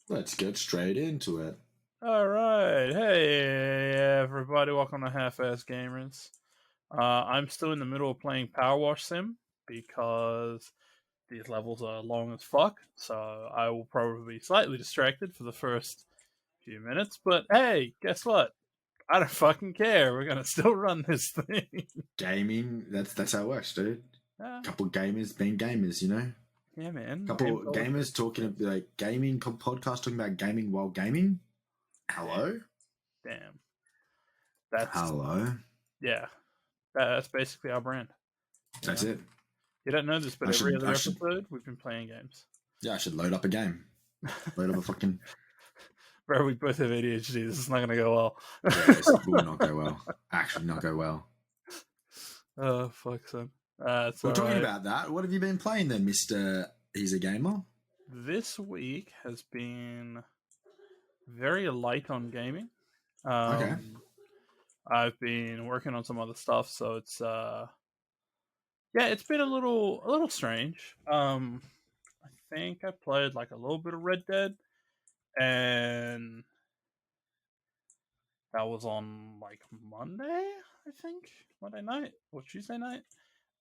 Let's get straight into it. All right. Hey, everybody. Welcome to Half-Ass Gamers. I'm still in the middle of playing Power Wash Sim because these levels are long as fuck. So I will probably be slightly distracted for the first few minutes. But hey, guess what? I don't fucking care. We're going to still run this thing. Gaming, that's how it works, dude. Yeah, Couple gamers being gamers, you know? yeah, man. Game Couple culture. gamers talking like gaming podcast talking about gaming while gaming. Damn. Hello? Damn. That's, Hello? yeah, that's basically our brand. You That's know? it. You don't know this, but I every should I other should episode, we've been playing games. yeah, I should load up a game. Load up a fucking Bro, we both have ADHD. This is not going to go yeah, this well. will not go well. Actually not go well. Oh, fuck, son. It's We're all talking right. about that. What have you been playing then, Mr. He's a Gamer? This week has been very light on gaming. Okay. Um, I've been working on some other stuff, so it's yeah, it's been a little strange. I think I played like a little bit of Red Dead, and that was on like Monday, I think, Monday night or Tuesday night.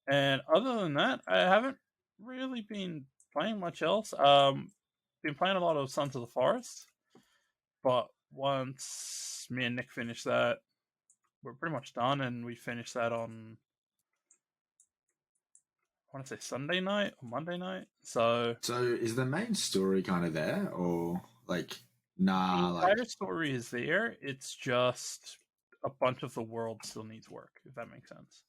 And other than that, I haven't really been playing much else. Been playing a lot of Sons of the Forest, but once me and Nick finish that, we're pretty much done, and we finished that on I want to say Sunday night or Monday night. So So is the main story kind of there or like the nah like entire story is there. It's just a bunch of the world still needs work, if that makes sense.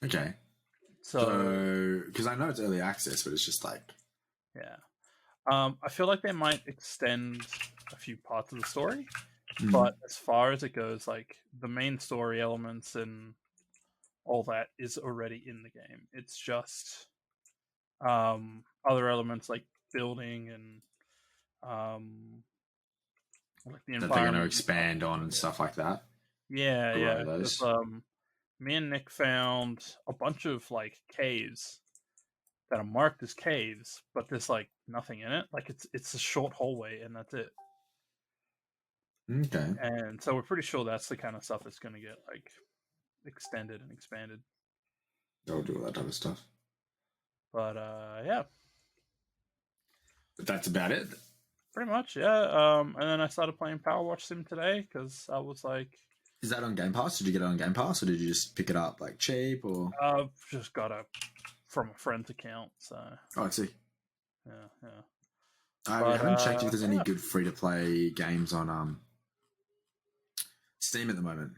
okay. So So, because I know it's early access, but it's just like, yeah, I feel like they might extend a few parts of the story, mm, but as far as it goes, like the main story elements and all that is already in the game. It's just other elements like building and like the that they're going to environment and stuff. expand on and stuff like that. Yeah, Grow yeah. Because those. me and Nick found a bunch of like caves that are marked as caves, but there's like nothing in it. Like it's a short hallway and that's it. Okay. And so we're pretty sure that's the kind of stuff that's going to get like extended and expanded. They'll do all that type of stuff. But yeah, But that's about it. pretty much, yeah. And then I started playing Power Wash Sim today because I was like, Is that on Game Pass? Did you get it on Game Pass or did you just pick it up like cheap or? I've just got a from a friend's account, so Oh, I see. yeah, yeah. I But haven't checked if there's any yeah, good free to play games on Steam at the moment.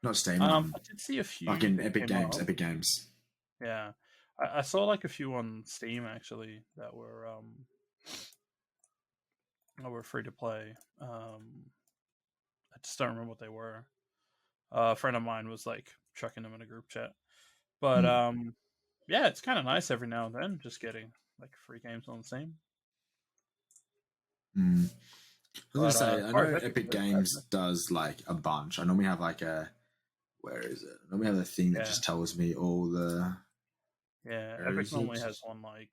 Not Steam, I did see a like few in that Epic came Games. up. Epic Games. Yeah, I saw like a few on Steam actually that were free to play. I just don't remember what they were. A friend of mine was like chucking them in a group chat, but Hmm. yeah, it's kind of nice every now and then just getting like free games on Steam. Hmm. I was But gonna say, as I far as know Epic Epic goes, Games does like a bunch. I normally have like a where is it? I normally have a thing that yeah, just tells me all the yeah, where Epic is it? normally has one like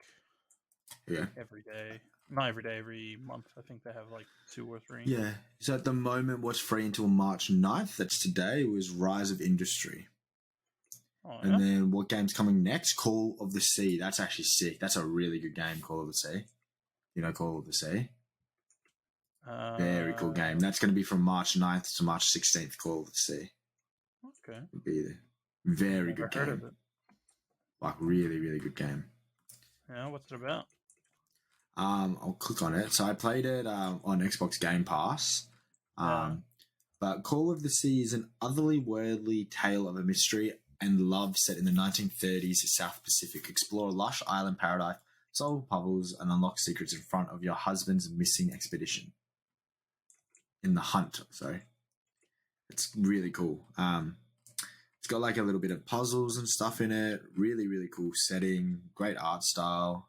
Yeah. every day. Not every day, every month. I think they have like two or three. Yeah. So at the moment, what's free until March 9th, that's today, was Rise of Industry. Oh And yeah. then what game's coming next? Call of the Sea. That's actually sick. That's a really good game, Call of the Sea. You know, Call of the Sea. Very cool game. Uh, That's going to be from March 9th to March 16th, Call of the Sea. okay. Would be the very Never good heard of game. it. Like, really, really good game. Yeah, what's it about? I'll click on it. So I played it on Xbox Game Pass. Yeah. Um, but Call of the Sea is an otherworldly tale of a mystery and love set in the 1930s South Pacific. Explore a lush island paradise, solve puzzles, and unlock secrets in front of your husband's missing expedition. In the hunt, sorry. It's really cool. It's got like a little bit of puzzles and stuff in it. Really, really cool setting. Great art style.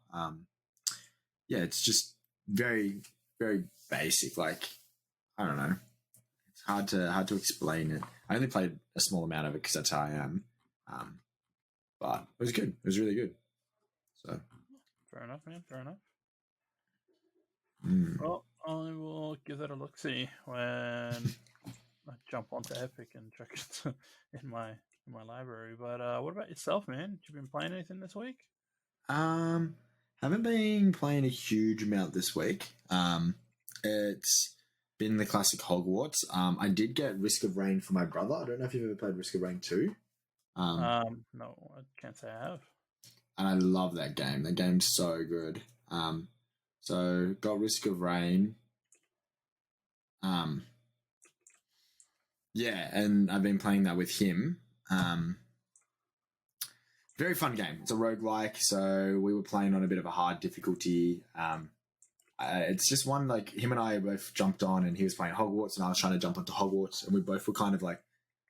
Yeah, it's just very, very basic. Like, I don't know. It's hard to explain it. I only played a small amount of it because that's how I am. Um, but it was good. It was really good. So Fair enough, man. Fair enough. Well, I will give that a look. See when I jump onto Epic and check it in my library. But what about yourself, man? You been playing anything this week? Um, haven't been playing a huge amount this week. It's been the classic Hogwarts. I did get Risk of Rain for my brother. I don't know if you've ever played Risk of Rain 2. No, I can't say I have. And I love that game. That game's so good. So got Risk of Rain. Yeah, and I've been playing that with him. Very fun game. It's a roguelike, so we were playing on a bit of a hard difficulty. It's just one, like, him and I both jumped on, and he was playing Hogwarts, and I was trying to jump onto Hogwarts, and we both were kind of, like,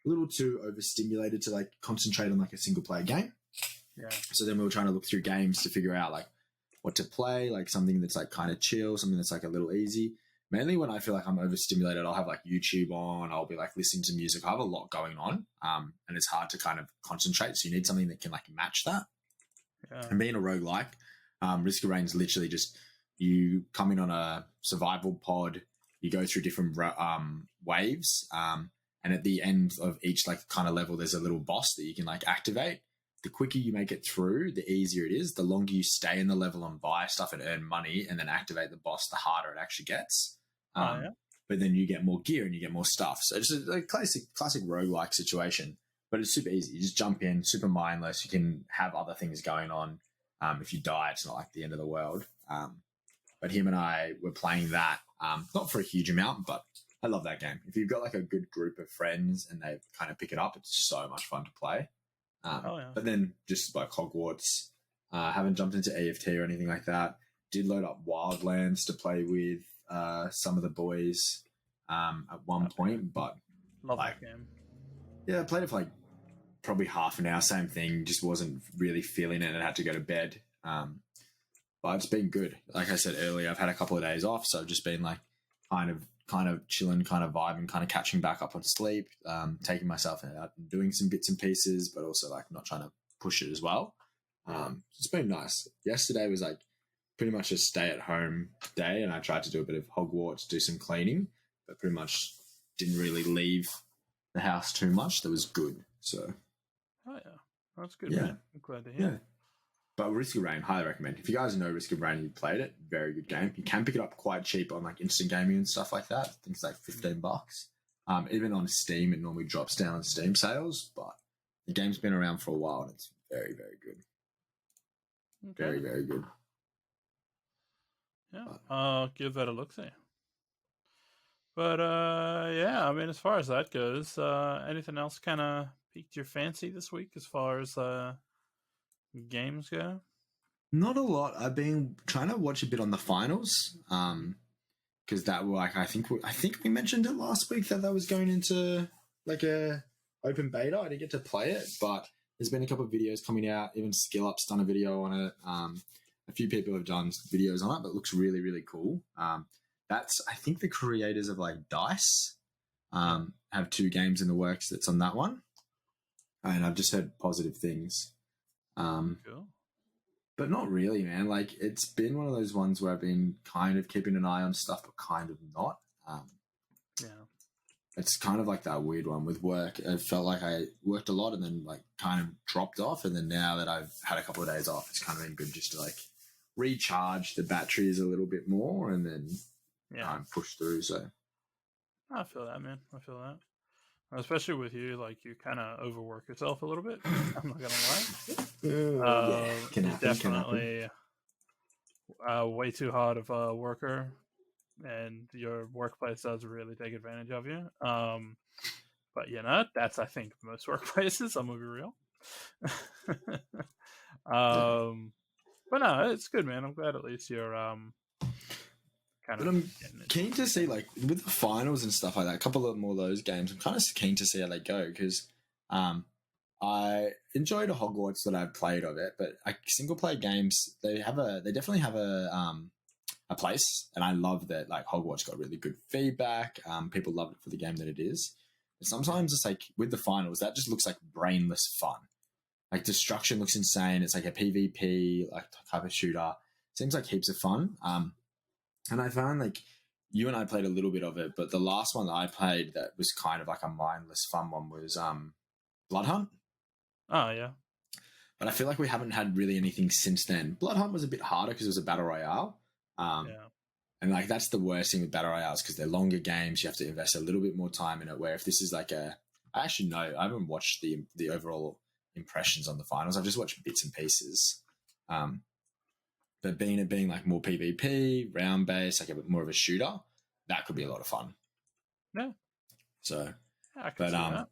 a little too overstimulated to, like, concentrate on, like, a single-player game. Yeah. So then we were trying to look through games to figure out, like, what to play, like, something that's, like, kind of chill, something that's, like, a little easy. Mainly when I feel like I'm overstimulated, I'll have, like, YouTube on, I'll be, like, listening to music. I have a lot going on, and it's hard to kind of concentrate, so you need something that can, like, match that. Yeah. And being a roguelike, Risk of Rain is literally just you come in on a survival pod, you go through different waves, and at the end of each, like, kind of level, there's a little boss that you can, like, activate. The quicker you make it through, the easier it is. The longer you stay in the level and buy stuff and earn money and then activate the boss, the harder it actually gets. Yeah. But then you get more gear and you get more stuff. So it's a classic roguelike situation, but it's super easy. You just jump in, super mindless. You can have other things going on. If you die, it's not like the end of the world. But him and I were playing that, not for a huge amount, but I love that game. If you've got, like, a good group of friends and they kind of pick it up, it's so much fun to play. But then just like Hogwarts, haven't jumped into EFT or anything like that. Did load up Wildlands to play with some of the boys at one point, but love that game. Yeah, I played it for like probably half an hour. Same thing, just wasn't really feeling it and had to go to bed. But it's been good. Like I said earlier, I've had a couple of days off, so I've just been like kind of chilling, kind of vibing, kind of catching back up on sleep, taking myself out and doing some bits and pieces, but also like not trying to push it as well. It's been nice. Yesterday was like pretty much a stay-at-home day, and I tried to do a bit of Hogwarts, do some cleaning, but pretty much didn't really leave the house too much. That was good. So, yeah, that's good. Yeah, man. I'm glad to hear. Yeah. But Risk of Rain, highly recommend. If you guys know Risk of Rain and you played it, very good game. You can pick it up quite cheap on like instant gaming and stuff like that. I think it's like $15. Even on Steam, it normally drops down on Steam sales, but the game's been around for a while and it's very, very good. Okay. Very, very good. Yeah, I'll give that a look-see. But yeah, I mean, as far as that goes, anything else kind of piqued your fancy this week as far as games go? Not a lot. I've been trying to watch a bit on the finals, because that like I think we mentioned it last week that was going into like a open beta. I didn't get to play it, but there's been a couple of videos coming out. Even SkillUp's done a video on it. A few people have done videos on it, but it looks really, really cool. That's I think the creators of like DICE have 2 games in the works that's on that one, and I've just heard positive things. Cool. But not really, man. Like, it's been one of those ones where I've been kind of keeping an eye on stuff, but kind of not. Yeah. It's kind of like that weird one with work. It felt like I worked a lot and then, like, kind of dropped off. And then now that I've had a couple of days off, it's kind of been good just to, like, recharge the batteries a little bit more and then push through. So I feel that, man. I feel that. Especially with you, like, you kind of overwork yourself a little bit. I'm not gonna lie. You're definitely way too hard of a worker, and your workplace does really take advantage of you. But you know, that's I think most workplaces. I'm gonna be real. But no, it's good, man. I'm glad at least you're But I'm keen to see, like, with the finals and stuff like that, a couple of more of those games, I'm kind of keen to see how they go because I enjoyed a Hogwarts that I've played of it, but like single-player games, they definitely have a place, and I love that, like, Hogwarts got really good feedback. People loved it for the game that it is. But sometimes it's like, with the finals, that just looks like brainless fun. Like, destruction looks insane. It's like a PvP, like, type of shooter. Seems like heaps of fun. And I found like you and I played a little bit of it, but the last one that I played that was kind of like a mindless fun one was Blood Hunt. Oh yeah, But I feel like we haven't had really anything since then. Blood Hunt was a bit harder because it was a battle royale. Um, yeah, and like that's the worst thing with battle royales because they're longer games. You have to invest a little bit more time in it. Where if this is like I actually know I haven't watched the overall impressions on the finals. I've just watched bits and pieces. Um, but being like more PvP, round based, like a bit more of a shooter, that could be a lot of fun. yeah. So, I can but see that.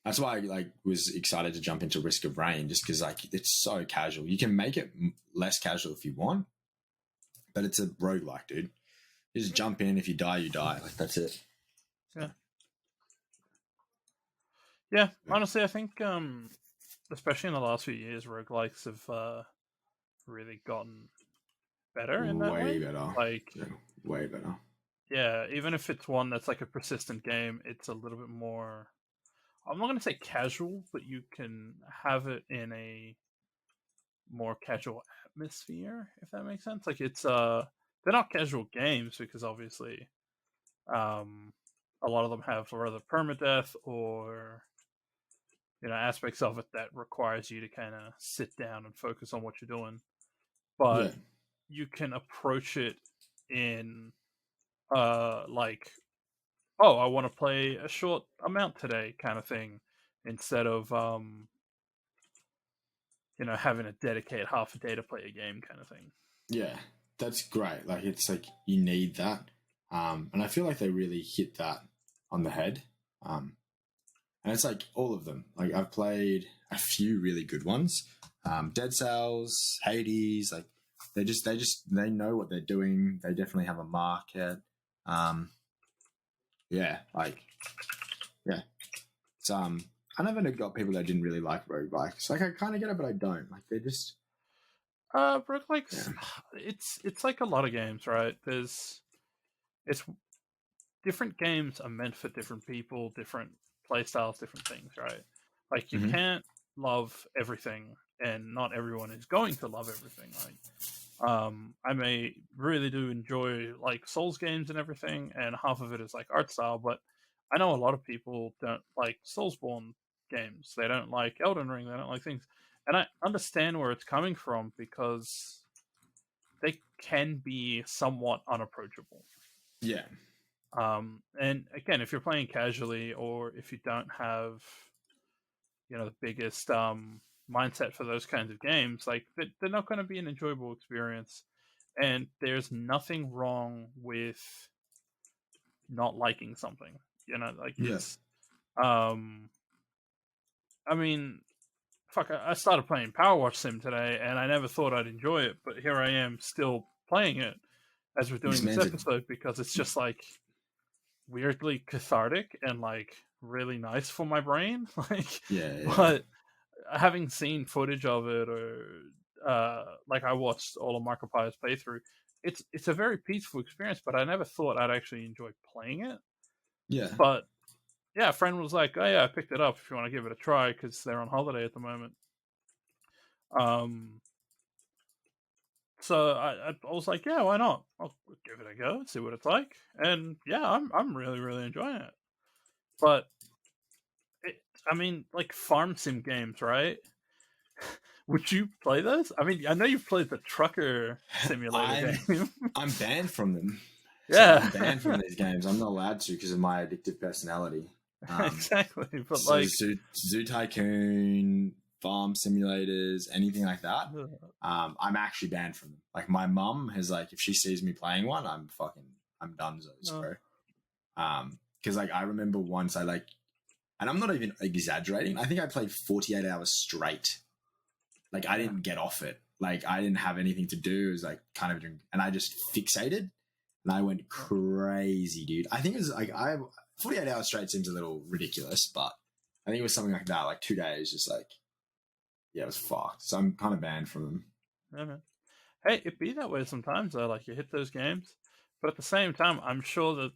that's why I like was excited to jump into Risk of Rain just because like it's so casual. You can make it less casual if you want, but it's a roguelike, dude. You just jump in. If you die, you die. Like that's it. So, Yeah, yeah. Honestly, I think especially in the last few years, roguelikes have really gotten better in that way way. better. Like, Yeah, way better. yeah, even if it's one that's like a persistent game, it's a little bit more. I'm not going to say casual, but you can have it in a more casual atmosphere, if that makes sense. Like it's they're not casual games because obviously um a lot of them have rather permadeath or aspects of it that requires you to kind of sit down and focus on what you're doing. Yeah, But you can approach it in like, oh, I want to play a short amount today kind of thing instead of having to dedicate half a day to play a game kind of thing. yeah, that's great. Like it's like you need that, and I feel like they really hit that on the head. And it's like all of them. Like I've played a few really good ones. Dead Cells, Hades, like they know what they're doing. They definitely have a market. Um, yeah, like yeah. It's I never got people that didn't really like roguelikes. Like I kind of get it, but I don't. Like they just Roguelikes, yeah. it's like a lot of games, right? It's different games are meant for different people, different play styles, different things, right? Like you Mm-hmm. can't love everything, and not everyone is going to love everything. Like, I may really do enjoy like Souls games and everything, and half of it is like art style, but I know a lot of people don't like Soulsborne games. They don't like Elden Ring. They don't like things, and I understand where it's coming from because they can be somewhat unapproachable. Yeah. And again, if you're playing casually or if you don't have, the biggest mindset for those kinds of games, like they're not going to be an enjoyable experience. And there's nothing wrong with not liking something. Like Yeah. um, I mean, fuck, I started playing Power Wash Sim today, and I never thought I'd enjoy it, but here I am still playing it as we're This doing this man's a episode because it's just like weirdly cathartic and like really nice for my brain. Like, yeah, yeah. but having seen footage of it or like I watched all of Markiplier's playthrough, it's a very peaceful experience. But I never thought I'd actually enjoy playing it. Yeah. But yeah, a friend was like, "Oh yeah, I picked it up if you want to give it a try because they're on holiday at the moment." Um, so I was like, "Yeah, why not? I'll give it a go, see what it's like." And yeah, I'm really really enjoying it. But it, I mean, like farm sim games, right? Would you play those? I mean, I know you've played the trucker simulator I'm game. I'm banned from them. So Yeah, I'm banned from these games. I'm not allowed to because of my addictive personality. exactly. But So like, Zoo Tycoon, farm simulators, anything like that, I'm actually banned from them. Like my mum has like, if she sees me playing one, I'm done, bro. Because like I remember once I like, and I'm not even exaggerating. I think I played 48 hours straight. Like I yeah, didn't get off it. Like I didn't have anything to do. It was like kind of doing, and I just fixated, and I went crazy, dude. I think it was like 48 hours straight seems a little ridiculous, but I think it was something like that, like 2 days, just like yeah, it was fucked. So I'm kind of banned from them. yeah, man. Hey, it be that way sometimes though. Like you hit those games, but at the same time, I'm sure that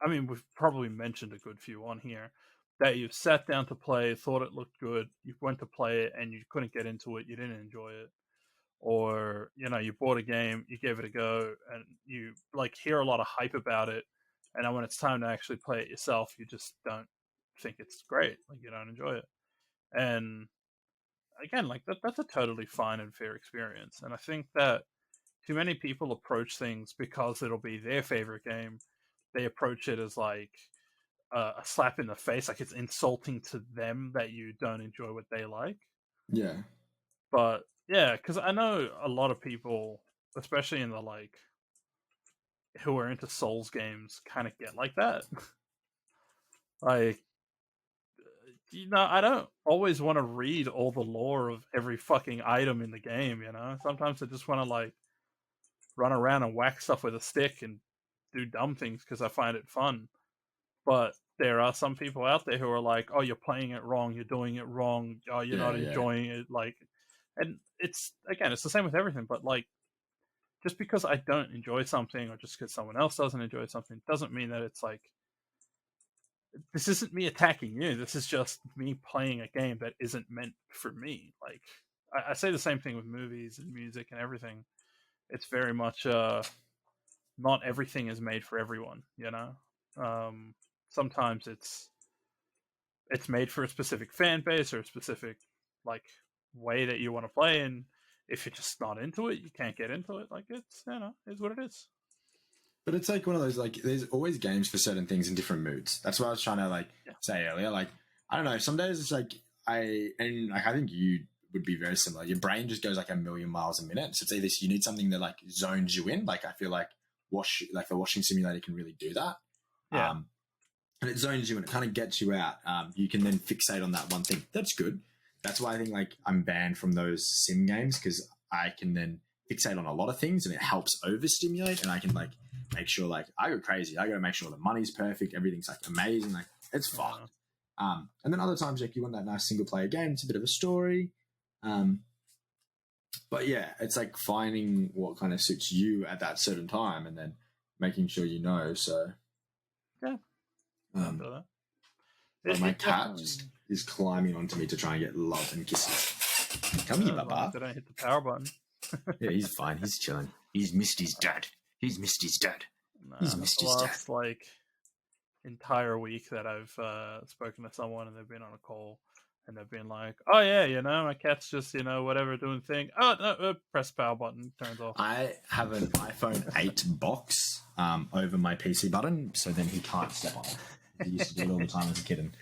I mean we've probably mentioned a good few on here that you've sat down to play, thought it looked good, you went to play it, and you couldn't get into it, you didn't enjoy it. or you bought a game, you gave it a go, and you like hear a lot of hype about it, and then when it's time to actually play it yourself, you just don't think it's great. Like you don't enjoy it, and again, like that's a totally fine and fair experience. And I think that too many people approach things because it'll be their favorite game. They approach it as like a slap in the face, like it's insulting to them that you don't enjoy what they like. Yeah. But yeah, because I know a lot of people, especially in the like who are into Souls games, kind of get like that. Like, I don't always want to read all the lore of every fucking item in the game. Sometimes I just want to like run around and whack stuff with a stick and do dumb things because I find it fun. But there are some people out there who are like, "Oh, you're playing it wrong. You're doing it wrong. Oh, you're Yeah, not yeah. enjoying it." Like, and it's the same with everything. But like, just because I don't enjoy something, or just because someone else doesn't enjoy something, doesn't mean that it's like this isn't me attacking you. This is just me playing a game that isn't meant for me. Like, I say the same thing with movies and music and everything. It's very much not everything is made for everyone. Sometimes it's made for a specific fan base or a specific like way that you want to play, and if you're just not into it, you can't get into it. Like it's is what it is. But it's like one of those, like, there's always games for certain things in different moods. That's what I was trying to like say earlier. Like, I don't know, some days it's like I think you would be very similar. Your brain just goes like a million miles a minute. So it's either you need something that like zones you in. Like I feel like the washing simulator can really do that. Yeah. And it zones you and it kind of gets you out. You can then fixate on that one thing. That's good. That's why I think like I'm banned from those sim games, because I can then fixate on a lot of things and it helps overstimulate, and I can like make sure like I go crazy. I got to make sure the money's perfect. Everything's like amazing. Like it's fun. And then other times like you want that nice single player game. It's a bit of a story. But yeah, it's like finding what kind of suits you at that certain time and then making sure you know. So yeah. My cat just is climbing onto me to try and get love and kisses. Come here, Baba. They don't hit the power button. Yeah, he's fine. He's chilling. He's missed his dad. He's missed his dad. He's missed his dad. Like entire week that I've spoken to someone and they've been on a call and they've been like, "Oh yeah, my cat's just whatever doing thing. Oh no, press power button, turns off." I have an iPhone 8 box over my PC button, so then he can't step on it. He used to do it all the time as a kid. And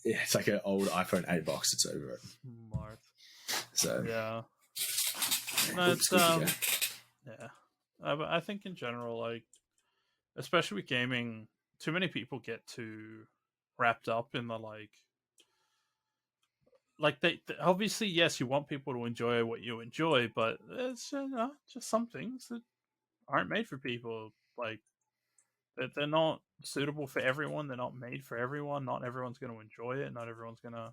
it's like an old iPhone 8 box. It's over it. Smart. So yeah, no, it's yeah. But I think in general, like especially with gaming, too many people get too wrapped up in the like they obviously, yes, you want people to enjoy what you enjoy, but it's just some things that aren't made for people. Like that they're not suitable for everyone. They're not made for everyone. Not everyone's going to enjoy it. Not everyone's going to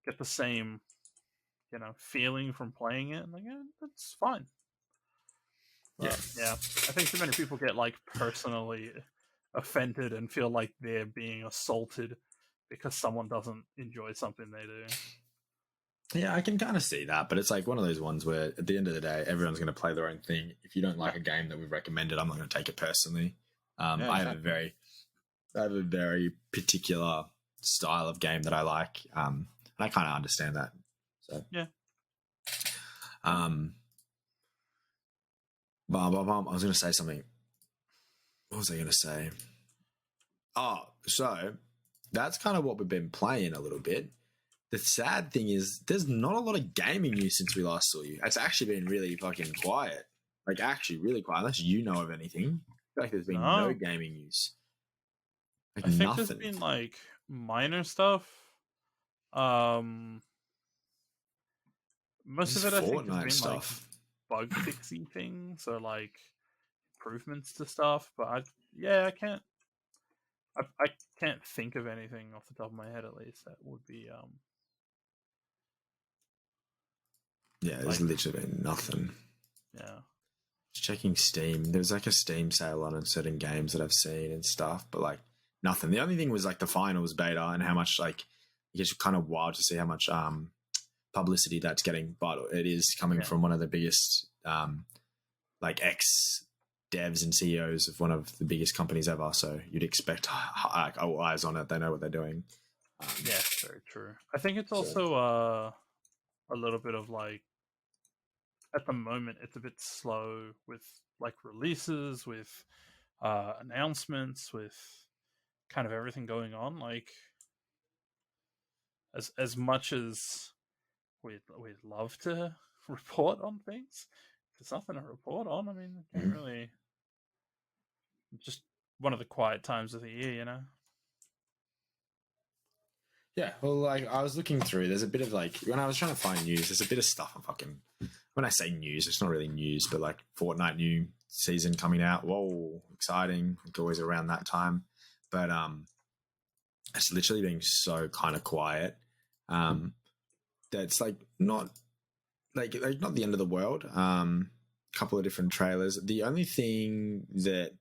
get the same, feeling from playing it. And like, that's fine. But, yeah. I think too many people get like personally offended and feel like they're being assaulted because someone doesn't enjoy something they do. Yeah, I can kind of see that, but it's like one of those ones where at the end of the day, everyone's going to play their own thing. If you don't like a game that we've recommended, I'm not going to take it personally. Exactly. I have a very particular style of game that I like, and I kind of understand that. So yeah. I was going to say something. What was I going to say? Oh, so that's kind of what we've been playing a little bit. The sad thing is there's not a lot of gaming news since we last saw you. It's actually been really fucking quiet. Like, actually really quiet, unless you know of anything. I feel like there's been no gaming news. Like, I think nothing. There's been, like, minor stuff. Most of it, I think, has been, stuff. Like, bug fixing things or, like, improvements to stuff. But, I can't think of anything off the top of my head, at least, that would be, yeah, there's literally been nothing. Yeah. Just checking Steam. There's like a Steam sale on certain games that I've seen and stuff, but like nothing. The only thing was like the finals beta and how much like it gets kind of wild to see how much publicity that's getting, but it is coming from one of the biggest like ex devs and CEOs of one of the biggest companies ever. So you'd expect all eyes on it. They know what they're doing. Yeah, very true. I think it's also a little bit of like, at the moment, it's a bit slow with like releases, with announcements, with kind of everything going on. Like, as much as we'd love to report on things, there's nothing to report on. I mean, you can't really. Just one of the quiet times of the year, you know. Yeah, well, like I was looking through, there's a bit of like when I was trying to find news, there's a bit of stuff on fucking. When I say news, it's not really news, but like Fortnite new season coming out. Whoa, exciting! Like always around that time, but it's literally being so kind of quiet. That's like not like not the end of the world. Couple of different trailers. The only thing that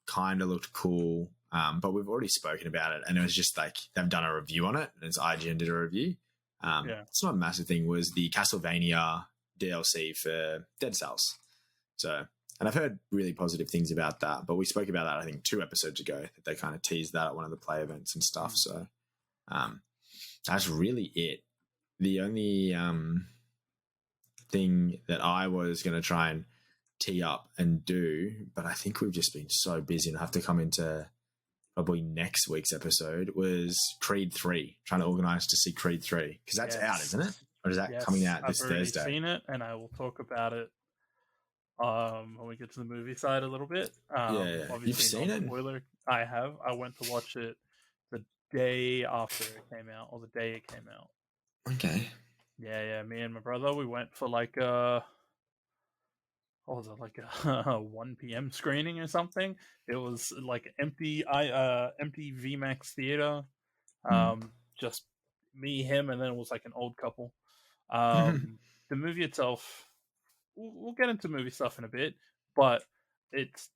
kind of looked cool. But we've already spoken about it, and it was just like they've done a review on it, and it's IGN did a review. It's not a massive thing. Was the Castlevania DLC for Dead Cells? So, and I've heard really positive things about that. But we spoke about that I think 2 episodes ago. That they kind of teased that at one of the play events and stuff. So, that's really it. The only thing that I was going to try and tee up and do, but I think we've just been so busy and I have to come into probably next week's episode, was Creed 3, trying to organise to see Creed 3, because that's out, isn't it? Or is that coming out this Thursday? I've already seen it, and I will talk about it when we get to the movie side a little bit. You've seen it? Spoiler, I have. I went to watch it the day after it came out, or the day it came out. Okay. Yeah, me and my brother, we went for like what was it, like a 1 p.m. screening or something? It was like empty VMAX theater. Just me, him, and then it was like an old couple. The movie itself, we'll get into movie stuff in a bit, but it's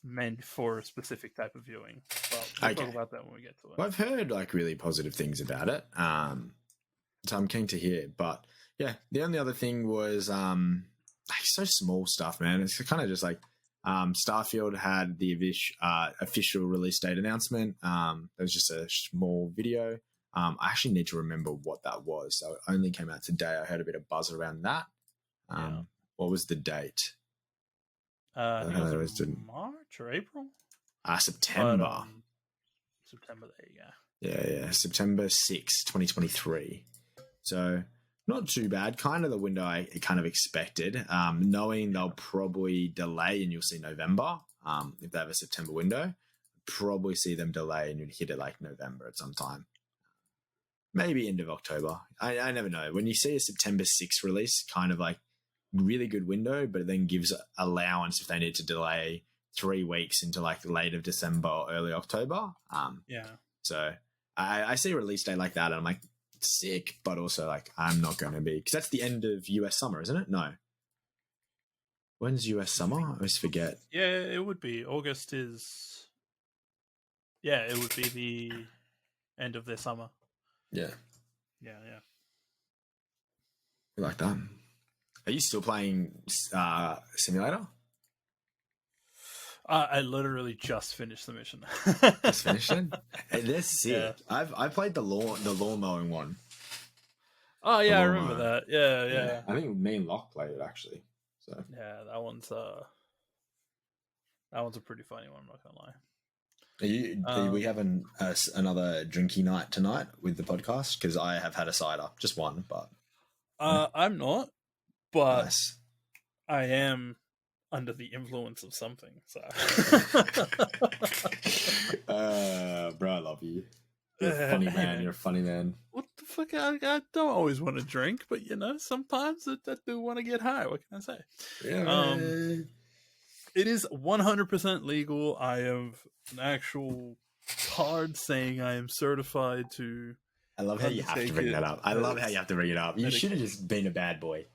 meant for a specific type of viewing. But we'll talk about that when we get to it. Well, I've heard like really positive things about it, so I'm keen to hear. But yeah, the only other thing was like so small stuff, man. It's kind of just like Starfield had the official release date announcement. It was just a small video. I actually need to remember what that was. So it only came out today. I heard a bit of buzz around that. What was the date? I think it was March or April? September. September, there you go. Yeah. September 6th, 2023. So not too bad. Kind of the window I kind of expected, knowing they'll probably delay and you'll see November. If they have a September window, probably see them delay and you'd hit it like November at some time. Maybe end of October. I never know. When you see a September 6th release, kind of like really good window, but it then gives allowance if they need to delay 3 weeks into like late of December or early October. So I see a release date like that and I'm like, sick, but also like I'm not going to be, because that's the end of US summer, isn't it? No. When's US summer? I always forget. Yeah, it would be. August is... Yeah, it would be the end of their summer. Yeah. Yeah. You like that? Are you still playing Simulator? I literally just finished the mission. Just finished it? Hey, that's sick. Yeah. I played the lawn mowing one. Oh yeah, I remember that. Yeah. I think me and Locke played it actually. So yeah, that one's a pretty funny one. I'm not gonna lie. Are we having another drinky night tonight with the podcast? Because I have had a cider, just one, but I'm not. But nice. I am under the influence of something. So, bro, I love you. You're a funny man. You're a funny man. What the fuck? I don't always want to drink, but you know, sometimes I do want to get high. What can I say? Yeah. It is 100% legal. I have an actual card saying I am certified to. I love how you have to bring that up. I love how you have to bring it up. You should have just been a bad boy.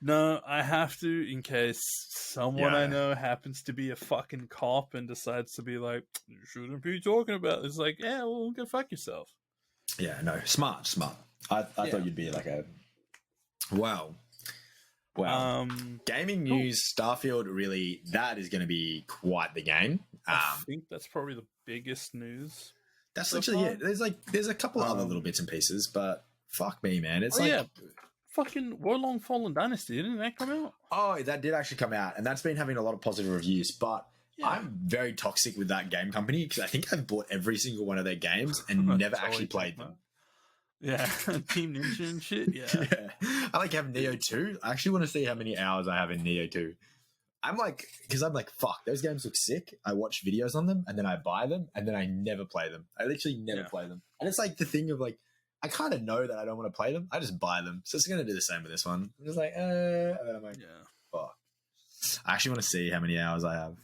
No, I have to in case someone I know happens to be a fucking cop and decides to be like, you shouldn't be talking about it. It's like, yeah, well, go fuck yourself. Yeah, no, smart. I thought you'd be like a wow. Gaming news, Starfield. Really, that is going to be quite the game. I think that's probably the biggest news. That's so literally far. it. There's a couple of other little bits and pieces, but fuck me, man. It's fucking Wolong Fallen Dynasty, didn't that come out? Oh, that did actually come out, and that's been having a lot of positive reviews. But I'm very toxic with that game company because I think I've bought every single one of their games and never actually played them. Yeah, Team Ninja and shit. Yeah. I have Neo 2. I actually want to see how many hours I have in Neo 2. I'm like, fuck, those games look sick. I watch videos on them and then I buy them and then I never play them. I literally never play them. And it's like the thing of like, I kind of know that I don't want to play them. I just buy them. So it's going to do the same with this one. I'm just like, and then I'm like, fuck. I actually want to see how many hours I have.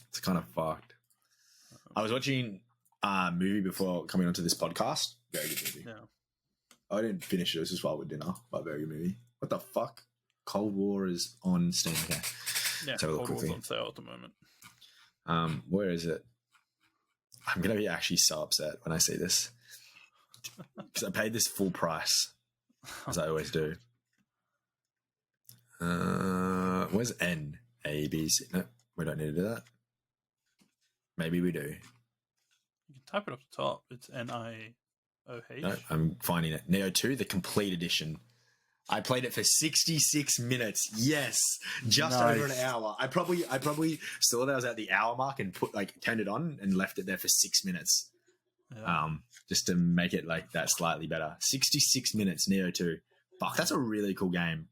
It's kind of fucked. I was watching a movie before coming onto this podcast. Very good movie. Yeah. I didn't finish it. It was just while we're dinner. But very good movie. What the fuck? Cold War is on Steam. Okay. Yeah, Cold War's on sale at the moment. Where is it? I'm going to be actually so upset when I see this. Because I paid this full price. As I always do. Where's N? A, B, C? No, we don't need to do that. Maybe we do. You can type it up the top. It's NIOH. No, I'm finding it. Neo 2, the complete edition. I played it for 66 minutes. Yes, just over an hour. I probably saw that I was at the hour mark and turned it on and left it there for 6 minutes. Yeah. Just to make it like that slightly better. 66 minutes, Neo 2. Fuck, that's a really cool game.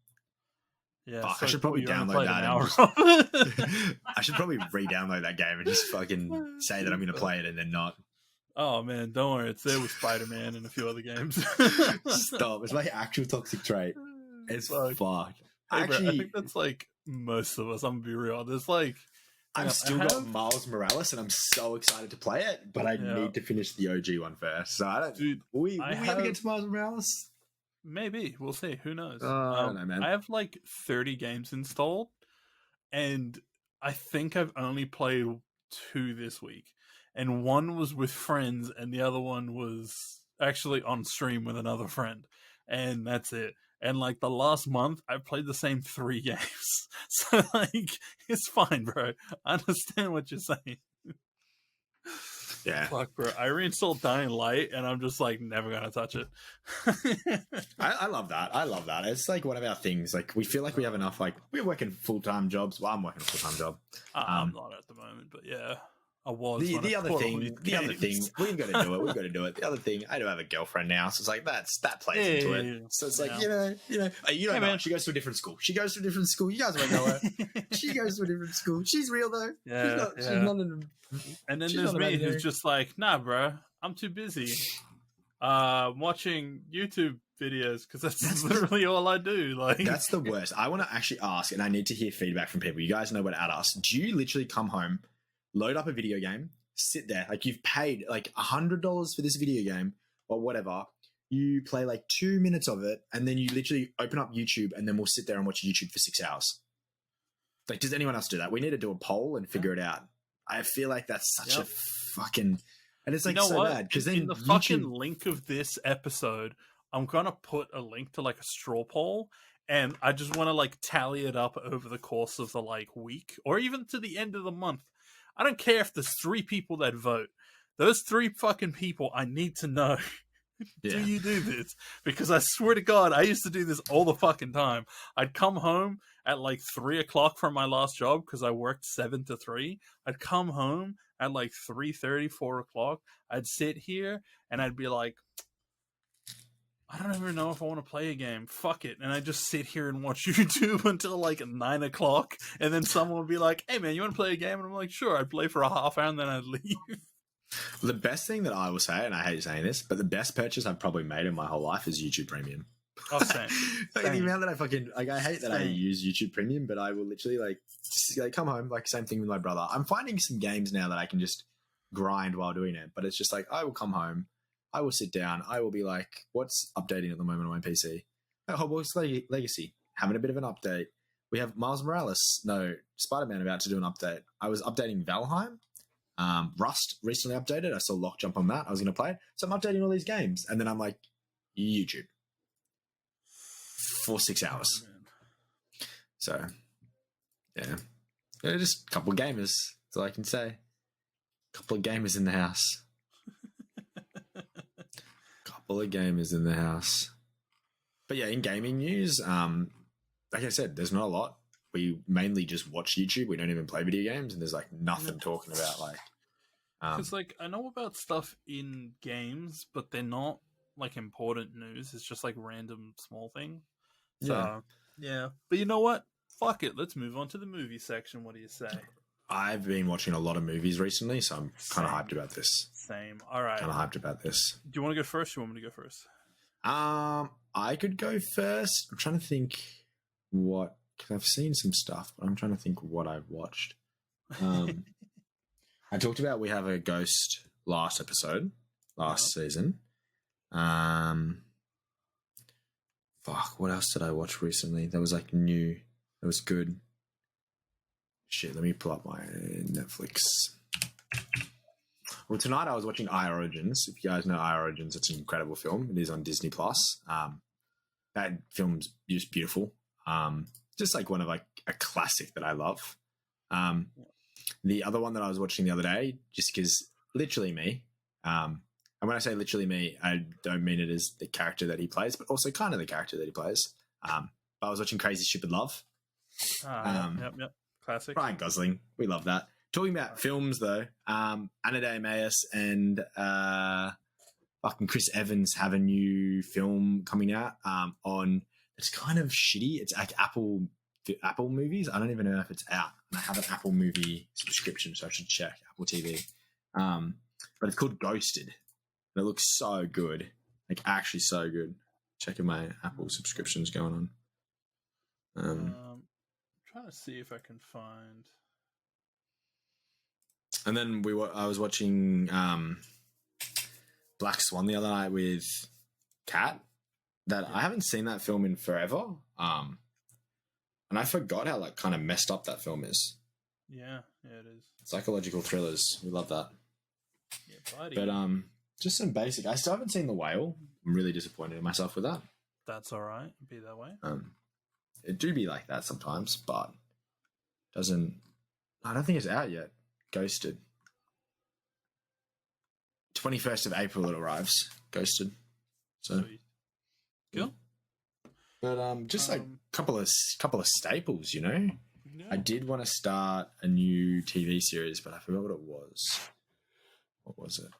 Yeah, fuck, I should probably download that. I should probably re-download that game and just fucking say that I'm going to play it and then not. Oh man, don't worry. It's there with Spider-Man and a few other games. Stop. It's my actual toxic trait. It's fucked. Actually, I think that's like most of us. I'm gonna be real. There's like I've still got Miles Morales and I'm so excited to play it, but I need to finish the OG one first. So I don't. Dude, will we ever get to Miles Morales? Maybe. We'll see. Who knows? I don't know, man. I have like 30 games installed, and I think I've only played 2 this week. And one was with friends, and the other one was actually on stream with another friend. And that's it. And like the last month, I played the same 3 games. So like, it's fine, bro. I understand what you're saying. Yeah. Fuck, bro. I reinstalled Dying Light, and I'm just like, never gonna touch it. I love that. I love that. It's like one of our things. Like, we feel like we have enough, like, we're working full-time jobs. Well, I'm working a full-time job. I'm not at the moment, but yeah. I was. The other thing, we've got to do it. The other thing, I do have a girlfriend now, so it's like that plays into it. So it's like, you don't know. She goes to a different school. You guys won't know her. She goes to a different school. She's real though. Yeah, she's not in, and then there's me who's just like, nah, bro, I'm too busy watching YouTube videos because that's literally all I do. Like, that's the worst. I want to actually ask, and I need to hear feedback from people. You guys know what at us. Do you literally come home, load up a video game, sit there, like you've paid like $100 for this video game or whatever, you play like 2 minutes of it, and then you literally open up YouTube, and then we'll sit there and watch YouTube for 6 hours. Like, does anyone else do that? We need to do a poll and figure it out. I feel like that's such a fucking, and it's like so bad because then in the fucking link of this episode, I'm gonna put a link to like a straw poll, and I just want to like tally it up over the course of the like week or even to the end of the month. I don't care if there's 3 people that vote. Those 3 fucking people, I need to know. Do you do this? Because I swear to God, I used to do this all the fucking time. I'd come home at like 3 o'clock from my last job because I worked 7 to 3. I'd come home at like 3:30, 4 o'clock. I'd sit here and I'd be like, I don't even know if I want to play a game. Fuck it. And I just sit here and watch YouTube until like 9 o'clock. And then someone would be like, hey man, you want to play a game? And I'm like, sure. I'd play for a half hour and then I'd leave. The best thing that I will say, and I hate saying this, but the best purchase I've probably made in my whole life is YouTube Premium. Oh, same. The amount that I fucking, like, I hate that I use YouTube Premium, but I will literally just come home, like same thing with my brother. I'm finding some games now that I can just grind while doing it, but it's just like, I will come home, I will sit down. I will be like, what's updating at the moment on my PC? Hogwarts Legacy, having a bit of an update. We have Miles Morales, Spider-Man about to do an update. I was updating Valheim. Rust recently updated. I saw Lock Jump on that. I was going to play it. So I'm updating all these games. And then I'm like, YouTube for 6 hours. Oh, man. So, yeah. They're just a couple of gamers. That's all I can say. Couple of gamers in the house. Couple of gamers in the house. But yeah, in gaming news, like I said, there's not a lot. We mainly just watch YouTube. We don't even play video games, and there's like nothing talking about like. Because like I know about stuff in games, but they're not like important news. It's just like random small thing. So, yeah. But you know what? Fuck it. Let's move on to the movie section. What do you say? I've been watching a lot of movies recently, so I'm kind of hyped about this. Same. All right. Kind of hyped about this. Do you want to go first? Or you want me to go first? I could go first. I'm trying to think what, because I've seen some stuff, but I'm trying to think what I've watched. I talked about We Have a Ghost last season. Fuck, what else did I watch recently? That was like new. That was good. Shit, let me pull up my Netflix. Well, tonight I was watching I Origins. If you guys know I Origins, it's an incredible film. It is on Disney Plus. That film's just beautiful. Just like one of like a classic that I love. The other one that I was watching the other day, just because literally me, and when I say literally me, I don't mean it as the character that he plays, but also kind of the character that he plays. But I was watching Crazy Stupid Love. Yep. Classic. Ryan Gosling. We love that. Talking about films, though, Anna de Armas and fucking Chris Evans have a new film coming out on... It's kind of shitty. It's like Apple movies. I don't even know if it's out. I have an Apple movie subscription, so I should check Apple TV. But it's called Ghosted. And it looks so good. Like, actually so good. Checking my Apple subscriptions going on. Trying to see if I can find... And then I was watching Black Swan the other night with Kat. I haven't seen that film in forever. And I forgot how like kind of messed up that film is. Yeah, it is. Psychological thrillers. We love that. Yeah, buddy. But just some basic. I still haven't seen The Whale. I'm really disappointed in myself with that. That's all right. Be that way. It do be like that sometimes, but doesn't... I don't think it's out yet. Ghosted. 21st of April it arrives. Ghosted. So Sweet. Cool. But just like couple of staples, you know. Yeah. I did want to start a new TV series, but I forgot what it was. What was it?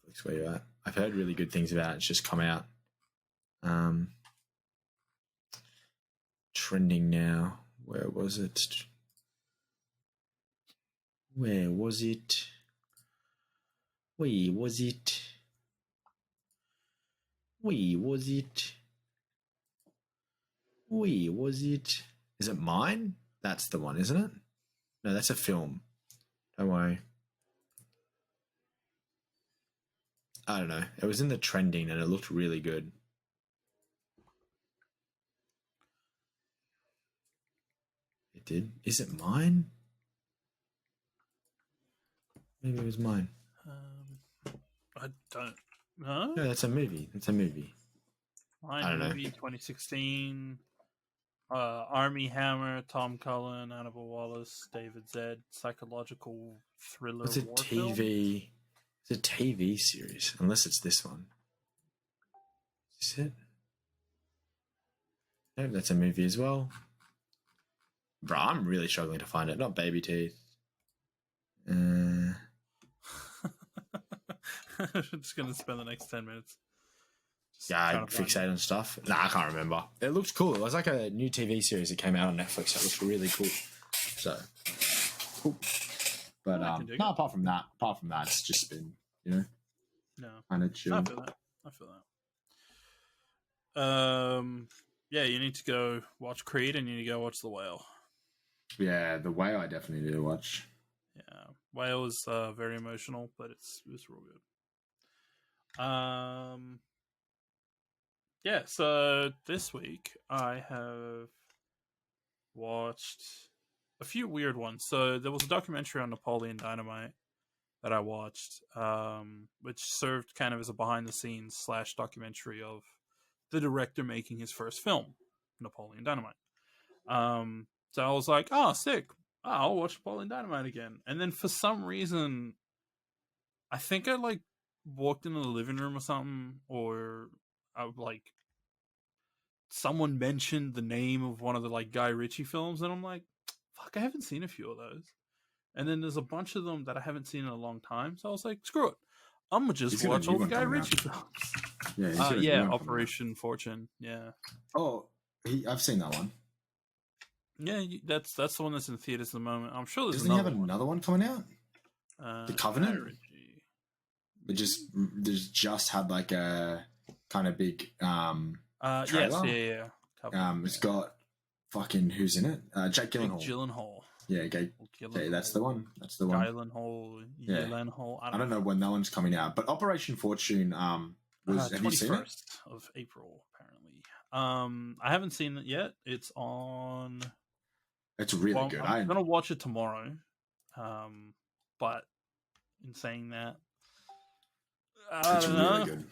Netflix, where you at? I've heard really good things about it. It's just come out. Trending now. Where was it? Where was it? Where was it? Where was it? Where was it? Is it Mine? That's the one, isn't it? No, that's a film. Don't worry. I don't know. It was in the trending and it looked really good. It did. Is it Mine? Maybe it was Mine. I don't know. No, that's a movie. It's a movie. Mine I don't know. movie 2016. Army Hammer, Tom Cullen, Annabelle Wallace, David Zed, psychological thriller. It's a war film. TV. It's a TV series, unless it's this one. Is it? No, that's a movie as well. Bro, I'm really struggling to find it. Not Baby Teeth. I'm just gonna spend the next 10 minutes. I fixate on stuff. Nah, I can't remember. It looked cool. It was like a new TV series that came out on Netflix. It looked really cool. So, cool. But no, apart from that, it's just been, you know, kind of chill. I feel that. Yeah, you need to go watch Creed and you need to go watch The Whale. Yeah, The Whale I definitely need to watch. Yeah, Whale is very emotional, but it's real good. Yeah, so this week I have watched a few weird ones. So there was a documentary on Napoleon Dynamite that I watched, which served kind of as a behind the scenes / documentary of the director making his first film, Napoleon Dynamite. So I was like, oh, sick. Oh, I'll watch Napoleon Dynamite again. And then for some reason, I think I like walked into the living room or something, or I like someone mentioned the name of one of the like Guy Ritchie films, and I'm like, fuck, I haven't seen a few of those. And then there's a bunch of them that I haven't seen in a long time, so I was like, screw it, I'm gonna just watch all the Guy Ritchie films. Yeah, Operation Fortune. Yeah. Oh, I've seen that one. Yeah, that's the one that's in the theaters at the moment. I'm sure there's Doesn't he have another one coming out? The Covenant. It just had like a kind of big trailer. Yes, yeah. It's got fucking who's in it? Jake Gyllenhaal. Gyllenhaal. Yeah, that's the one. That's the one. Gyllenhaal. I don't know when that one's coming out, but Operation Fortune was. Have you seen it? 21st of April, apparently. I haven't seen it yet. It's on. It's really good. I'm gonna watch it tomorrow. But in saying that, I don't know. Really good.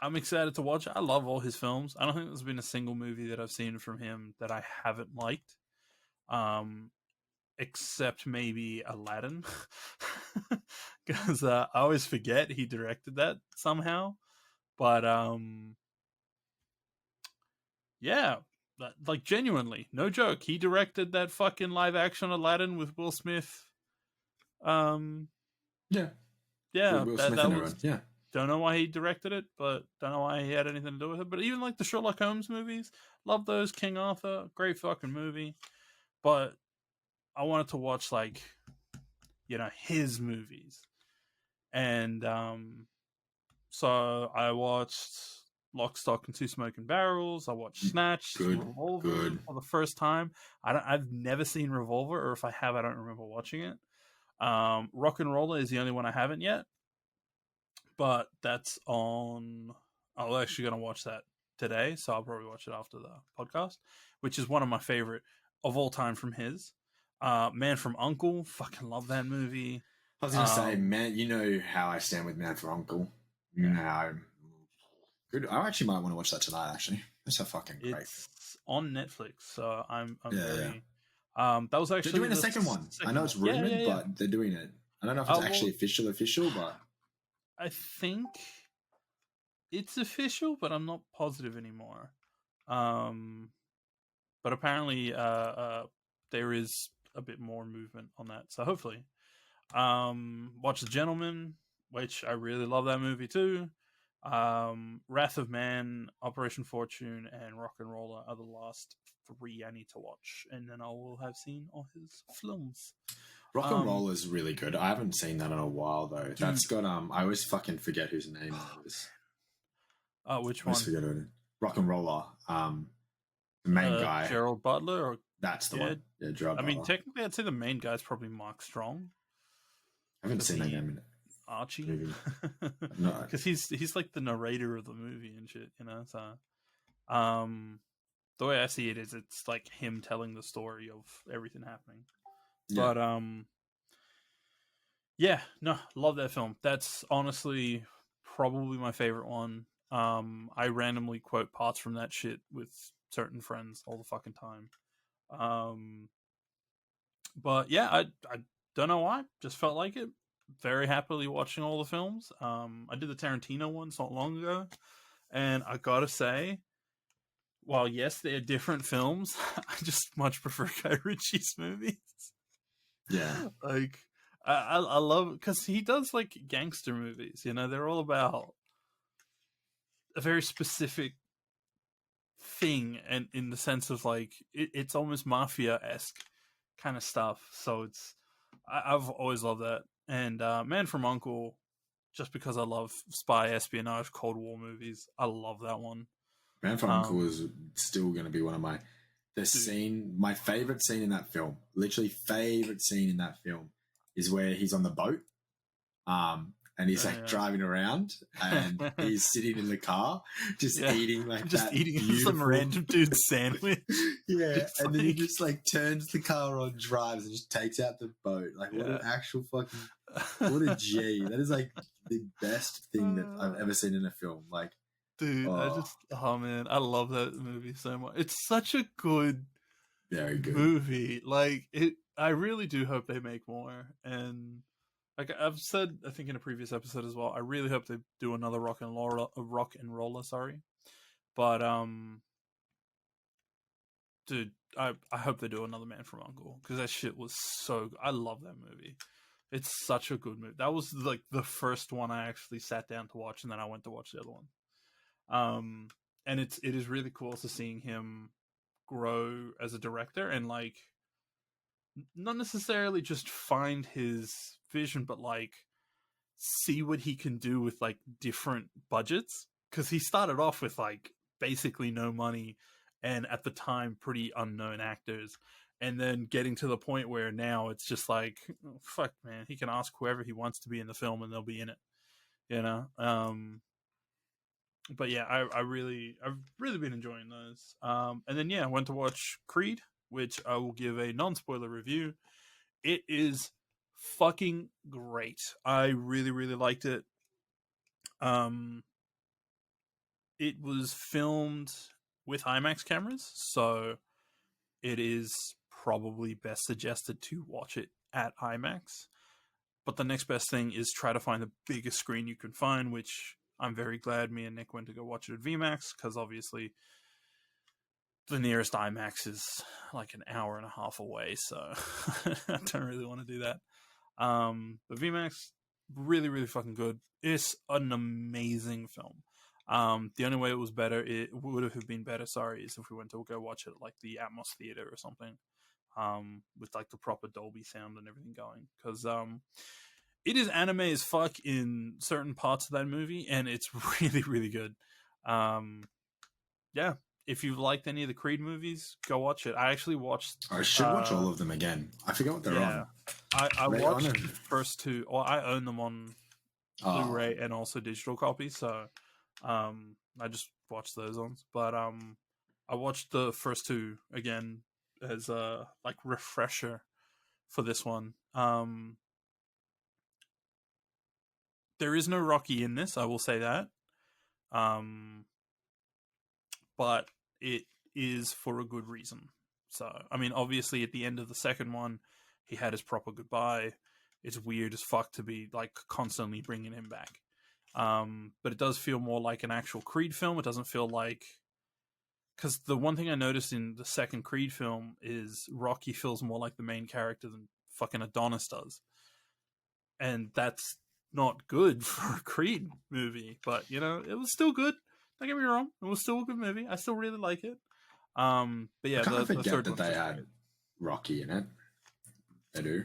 I'm excited to watch it. I love all his films. I don't think there's been a single movie that I've seen from him that I haven't liked. Except maybe Aladdin. Because I always forget he directed that somehow. But yeah, like genuinely, no joke, he directed that fucking live action Aladdin with Will Smith. Yeah. Will Smith yeah. Don't know why he directed it, but don't know why he had anything to do with it. But even like the Sherlock Holmes movies, love those. King Arthur, great fucking movie. But I wanted to watch like, his movies, and so I watched Lock, Stock, and Two Smoking Barrels. I watched Snatch, Revolver for the first time. I've never seen Revolver, or if I have, I don't remember watching it. Rock and Roller is the only one I haven't yet, but that's on. I'm actually going to watch that today, so I'll probably watch it after the podcast, which is one of my favorite of all time from his. Man from U.N.C.L.E. Fucking love that movie. I was going to say, man, you know how I stand with Man from U.N.C.L.E. No. Good. I actually might want to watch that tonight, actually. That's so fucking great. It's on Netflix, so I'm very... that was actually... They're doing a second one. I know it's rumored, but they're doing it. I don't know if it's actually official, but... I think it's official, but I'm not positive anymore. But apparently there is a bit more movement on that, so hopefully. Watch The Gentleman, which I really love that movie too. Wrath of Man, Operation Fortune, and Rock and Roller are the last 3 I need to watch, and then I will have seen all his films. Rock and Roller is really good. I haven't seen that in a while though. That's got I always fucking forget whose name it is. Which one? I forget it. Rock and Roller. The main guy, Gerald Butler, or that's the one. Yeah, Gerald. I mean, technically, I'd say the main guy's probably Mark Strong. I haven't seen that name in Archie, because he's like the narrator of the movie and shit, So, the way I see it is, it's like him telling the story of everything happening. Yeah. But yeah, no, love that film. That's honestly probably my favorite one. I randomly quote parts from that shit with certain friends all the fucking time. But yeah, I don't know why, just felt like it. Very happily watching all the films. I did the Tarantino ones not long ago, and I gotta say, while yes, they're different films, I just much prefer Guy Ritchie's movies. Yeah, like I love it because he does like gangster movies. They're all about a very specific thing, and in the sense of like it's almost mafia-esque kind of stuff. So I've always loved that. And Man from U.N.C.L.E., just because I love spy, espionage, Cold War movies, I love that one. Man from U.N.C.L.E. is still going to be one of my favorite scene in that film. Literally, favorite scene in that film is where he's on the boat, and he's like driving around, and he's sitting in the car, just eating like just that eating beautiful... some random dude's sandwich. And then he just like turns the car on, drives, and just takes out the boat. Like, what an actual fucking, what a G! That is like the best thing that I've ever seen in a film. Like, dude, oh man, I love that movie so much. It's such a good, very good movie. Like it, I really do hope they make more. And like I've said, I think in a previous episode as well, I really hope they do another rock and roller. Sorry, but dude, I hope they do another Man from U.N.C.L.E. because that shit was so good. I love that movie. It's such a good movie. That was like the first one I actually sat down to watch, and then I went to watch the other one. And it is really cool to seeing him grow as a director and like not necessarily just find his vision, but like see what he can do with like different budgets. Because he started off with like basically no money, and at the time pretty unknown actors, and then getting to the point where now it's just like, oh, fuck man, he can ask whoever he wants to be in the film and they'll be in it, you know. But yeah, I've really been enjoying those. And then I went to watch Creed, which I will give a non-spoiler review. It is fucking great. I really liked it. It was filmed with IMAX cameras, so it is probably best suggested to watch it at IMAX. But the next best thing is try to find the biggest screen you can find, which I'm very glad me and Nick went to go watch it at VMAX, because obviously the nearest IMAX is like an hour and a half away, so I don't really want to do that. But VMAX, really fucking good. It's an amazing film. The only way it would have been better, is if we went to go watch it at like the Atmos Theater or something, with like the proper Dolby sound and everything going, because it is anime as fuck in certain parts of that movie, and it's really good. If you've liked any of the Creed movies, go watch it. I actually watched... I should watch all of them again. I forget what they're on. I watched the first two. Well, I own them on Blu-ray and also digital copies, so I just watched those ones. But I watched the first two again as a like refresher for this one. There is no Rocky in this, I will say that. But it is for a good reason. So, I mean, obviously at the end of the second one, he had his proper goodbye. It's weird as fuck to be like constantly bringing him back. But it does feel more like an actual Creed film. It doesn't feel like... Because the one thing I noticed in the second Creed film is Rocky feels more like the main character than fucking Adonis does. And that's not good for a Creed movie. But, you know, it was still good. Don't get me wrong. It was still a good movie. I still really like it. But yeah, I kind of forget the third that they had Rocky in it. They do.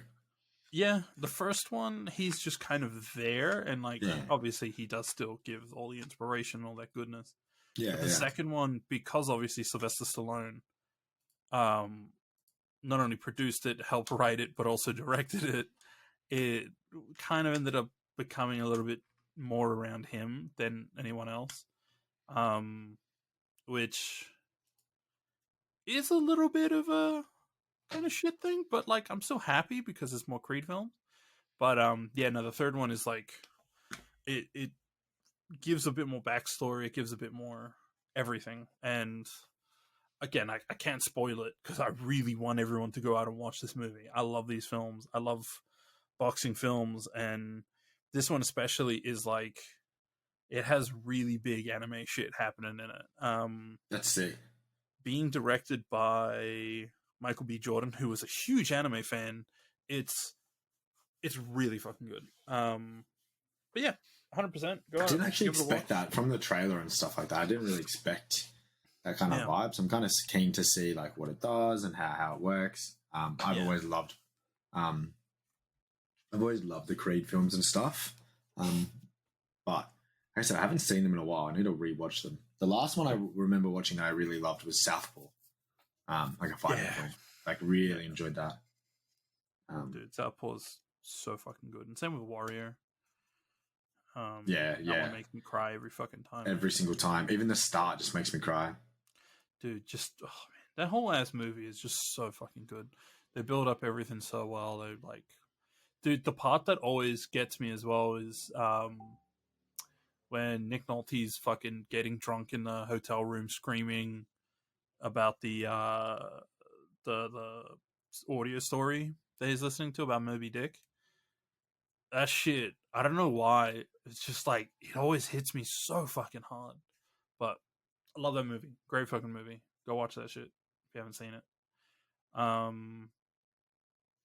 Yeah, the first one, he's just kind of there. And, like, obviously he does still give all the inspiration, all that goodness. Yeah, but the second one, because obviously Sylvester Stallone not only produced it, helped write it, but also directed it, it kind of ended up becoming a little bit more around him than anyone else, which is a little bit of a kind of shit thing, but like I'm so happy because it's more Creed films. But the third one is like it gives a bit more backstory, it gives a bit more everything, and again, I can't spoil it because I really want everyone to go out and watch this movie. I love these films. I love boxing films, and this one especially is like, it has really big anime shit happening in it. Let's see. Being directed by Michael B. Jordan, who was a huge anime fan, it's really fucking good. But yeah, 100%. I didn't actually expect that from the trailer and stuff like that. I didn't really expect that kind of vibe. So I'm kind of keen to see like what it does and how it works. I've always loved the Creed films and stuff. But like I said, I haven't seen them in a while. I need to rewatch them. The last one I remember watching that I really loved was Southpaw. Like a fighting film. Like really enjoyed that. Dude, Southpaw's so fucking good. And same with Warrior. Yeah, That yeah. one makes me cry every fucking time. Every single time. Even the start just makes me cry. Dude, just oh man, that whole ass movie is just so fucking good. They build up everything so well. They like, dude, the part that always gets me as well is when Nick Nolte's fucking getting drunk in the hotel room, screaming about the audio story that he's listening to about Moby Dick. That shit, I don't know why. It's just like it always hits me so fucking hard. But I love that movie. Great fucking movie. Go watch that shit if you haven't seen it.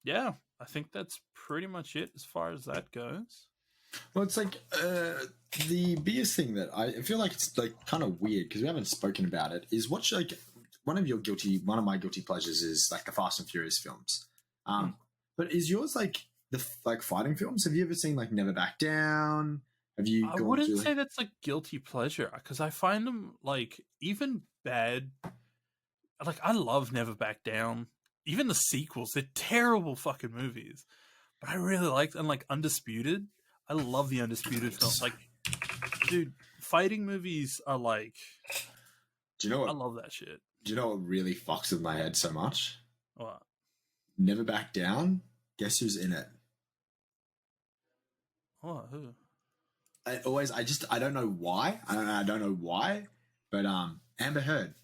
Yeah, I think that's pretty much it as far as that goes. Well, it's like the biggest thing that I feel like it's like kind of weird because we haven't spoken about it is watch like one of my guilty pleasures is like the Fast and Furious films. But is yours like the like fighting films? Have you ever seen like Never Back Down? Have you? I wouldn't say that's a guilty pleasure because I find them like even bad. Like I love Never Back Down. Even the sequels, they're terrible fucking movies. But I really liked and like Undisputed. I love the Undisputed films. Like, dude, fighting movies are like. Do you know what? I love that shit. Do you know what really fucks with my head so much? What? Never Back Down. Guess who's in it? Oh, who? I don't know why. I don't know why, but Amber Heard.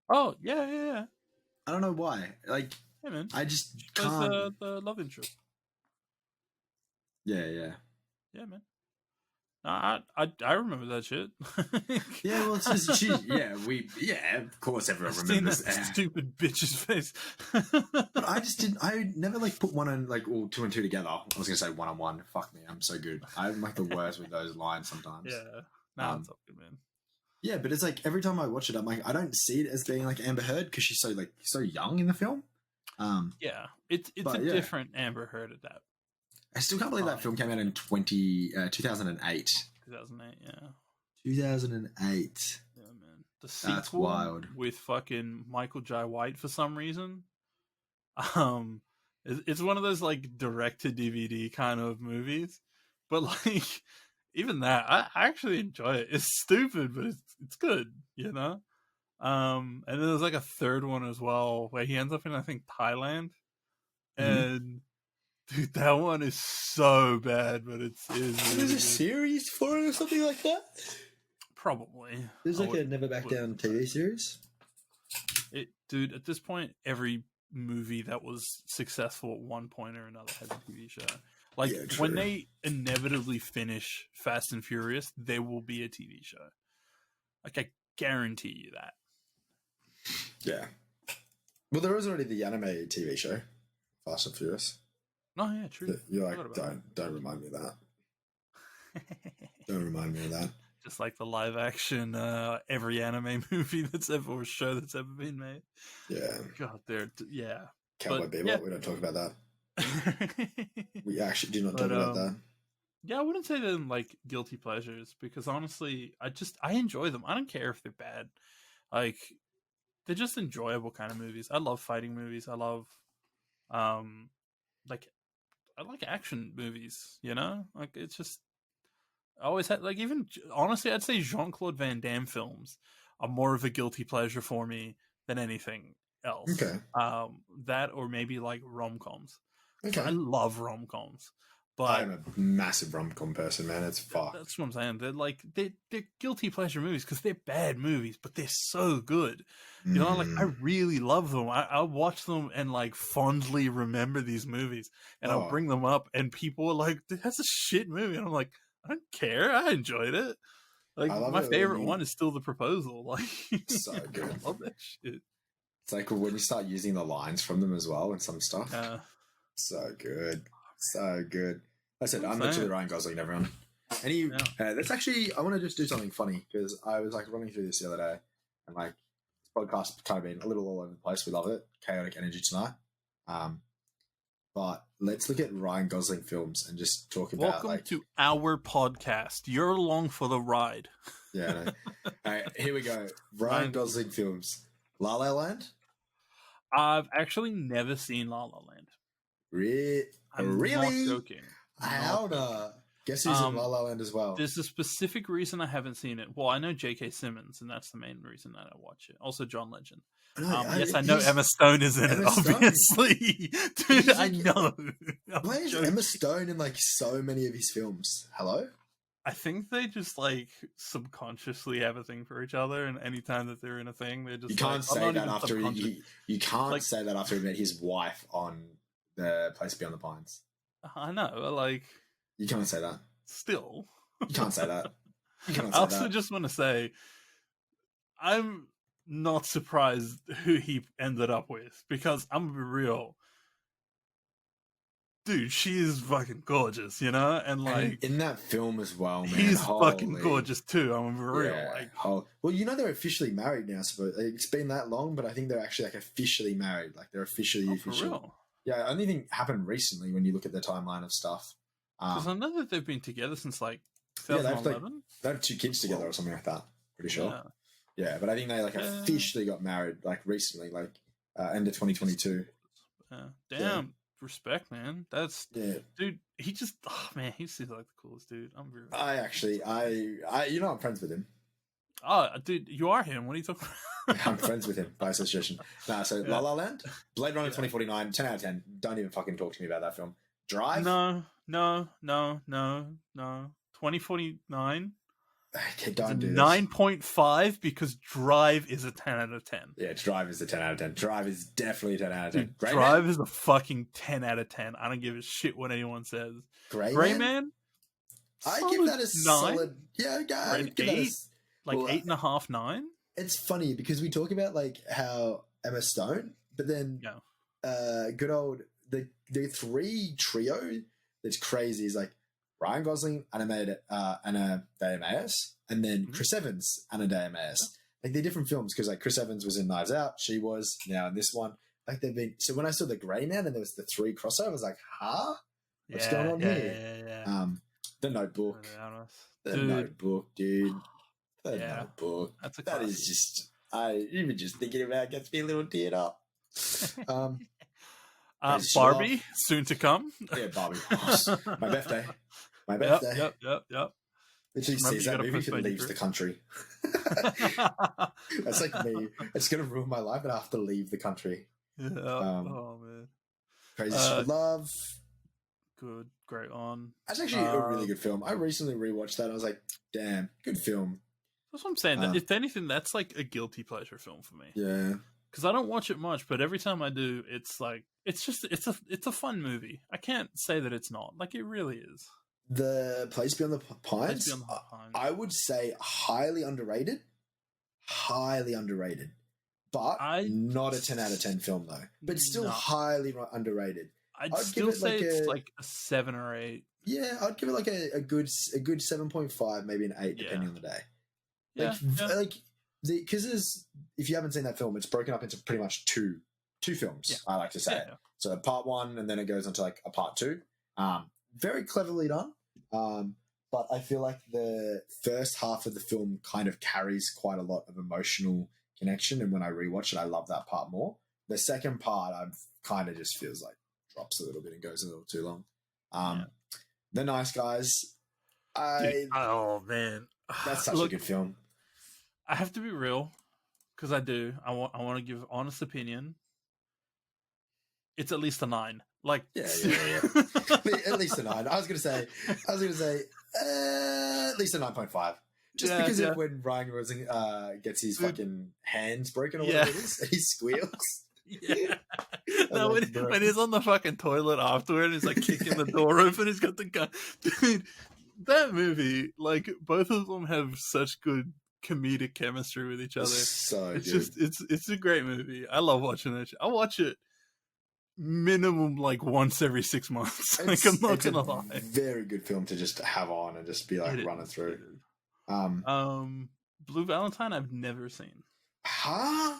Oh yeah. I don't know why. Like, hey man, I just can't. The love interest. Yeah, man. I remember that shit. Yeah, well, it's just of course everyone remembers that stupid bitch's face. But I never like put one and like all two and two together. I was gonna say one on one. Fuck me, I'm so good. I'm like the worst with those lines sometimes. Yeah, it's all good, man. Yeah, but it's like every time I watch it, I'm like, I don't see it as being like Amber Heard because she's so young in the film. Yeah, it's different Amber Heard at that. I still can't believe that film came out in 2008. 2008, yeah. 2008. Yeah, man. The sequel That's wild. With fucking Michael Jai White for some reason. It's one of those like direct to DVD kind of movies, but like even that, I actually enjoy it. It's stupid, but it's good, you know. And then there's like a third one as well where he ends up in I think Thailand, and dude, that one is so bad, but it is. There's a series for it or something like that. Probably. There's like a Never Back Down TV series. Dude, at this point, every movie that was successful at one point or another has a TV show. Like when they inevitably finish Fast and Furious, there will be a TV show. Like I guarantee you that. Yeah. Well, there is already the anime TV show, Fast and Furious. Oh yeah, true. You're like, don't remind me of that. Don't remind me of that. Just like the live action, every anime movie that's ever or show that's ever been made. Yeah. God, yeah. Cowboy Bebop. Yeah. We don't talk about that. We actually do not talk about that. Yeah, I wouldn't say them like guilty pleasures because honestly, I enjoy them. I don't care if they're bad. Like they're just enjoyable kind of movies. I love fighting movies. I love, I like action movies. You know, like it's just. I always had like even honestly, I'd say Jean-Claude Van Damme films are more of a guilty pleasure for me than anything else. Okay. That or maybe like rom-coms. Okay. I love rom-coms, but I'm a massive rom-com person, man. It's fucked. That's what I'm saying. They're like they're guilty pleasure movies because they're bad movies, but they're so good. You know, like I really love them. I watch them and like fondly remember these movies, and I'll bring them up, and people are like, "That's a shit movie," and I'm like. I don't care. I enjoyed it. Like my favorite one is still The Proposal. Like so good. I love that shit. It's like when you start using the lines from them as well and some stuff. So good. So good. I said I'm literally Ryan Gosling, everyone. And that's actually I want to just do something funny because I was like running through this the other day and like this podcast kind of been a little all over the place. We love it. Chaotic energy tonight. But let's look at Ryan Gosling films and just talk about. Welcome to our podcast. You're along for the ride. Yeah. No. All right, here we go. Ryan Gosling films. La La Land. I've actually never seen La La Land. Really? I'm not joking. How to Guess who's in La La Land as well? There's a specific reason I haven't seen it. Well, I know J.K. Simmons, and that's the main reason that I watch it. Also, John Legend. Yes, I know Emma Stone is in it, obviously. Dude, I know. Why is Emma Stone in like so many of his films? Hello? I think they just like subconsciously have a thing for each other, and anytime that they're in a thing, they're just. You can't say that after you can't say that after he met his wife on The Place Beyond the Pines. I know, like you can't say that. Still, you can't say that. You can't say I also that. just want to say, I'm not surprised who he ended up with, because I'm gonna be real. Dude, she is fucking gorgeous, you know? And like in that film as well, man. He's fucking gorgeous too, I'm gonna be real. Yeah, like, well, you know they're officially married now, so it's been that long, but I think they're actually like officially married. Like they're officially for real? Yeah, only thing happened recently when you look at the timeline of stuff. Because I know that they've been together since like 2011. They have 2 kids together or something like that. Pretty sure. Yeah, but I think they like officially got married like recently, like end of 2022. Damn, respect, man. That's dude. He just man, he seems like the coolest dude. I'm very. I you know I'm friends with him. Oh, dude, you are him. What are you talking about? I'm friends with him by association. So La La Land, Blade Runner 2049, 10 out of 10. Don't even fucking talk to me about that film. Drive? No. 2049. Okay, don't do 9.5 because Drive is a 10 out of 10. Yeah, Drive is a 10 out of 10. Drive is definitely a 10 out of 10. Dude, Drive is a fucking 10 out of 10. I don't give a shit what anyone says. Gray Man? I give that a 9? solid. Yeah, I give 8? Like 8.5, 9? It's funny because we talk about like how Emma Stone, but then good old the 3 trio that's crazy is like Ryan Gosling, Anna De Armas, and then Chris Evans, Anna De Armas. Like they're different films because like Chris Evans was in Knives Out, she was now in this one. Like they've been. So when I saw The Grey Man and there was the 3 crossover, I was like, huh? What's going on here? The Notebook. The Notebook, dude. The Notebook. That is just. Even just thinking about it gets me a little teared up. Barbie, soon to come. Yeah, Barbie. My birthday. My birthday. Yep. Literally sees that movie and leaves the country. That's like me. It's going to ruin my life, but I have to leave the country. Yeah. Oh, man. Crazy Stupid Love. Good. Great on. That's actually a really good film. I recently rewatched that. And I was like, damn, good film. That's what I'm saying. If anything, that's like a guilty pleasure film for me. Yeah. Because I don't watch it much, but every time I do, it's like it's a fun movie. I can't say that it's not. Like it really is. The Place Beyond the Pines. I would say highly underrated. Highly underrated. But not a 10 out of 10 film though. But still highly underrated. I'd still say it's like a 7 or 8. Yeah, I'd give it like a good 7.5, maybe an 8, depending on the day. Because if you haven't seen that film, it's broken up into pretty much two films. I like to say it. So part 1, and then it goes into like a part 2. Very cleverly done. But I feel like the first half of the film kind of carries quite a lot of emotional connection, and when I rewatch it, I love that part more. The second part, I kind of just feels like drops a little bit and goes a little too long. The Nice Guys. Oh man, that's such a good film. I have to be real because I do. I want to give honest opinion. It's at least a 9. Like yeah. At least a 9. I was gonna say at least a 9.5. Just because of when Ryan Gosling gets his fucking hands broken or whatever it is, and he squeals. Yeah. No, when he's on the fucking toilet afterward, he's like kicking the door open. He's got the gun. Dude, that movie, like both of them have such good comedic chemistry with each other. It's a great movie. I love watching that. I watch it minimum like once every 6 months. Like I'm not gonna lie. Very good film to just have on and just be like running through. Blue Valentine I've never seen. Huh?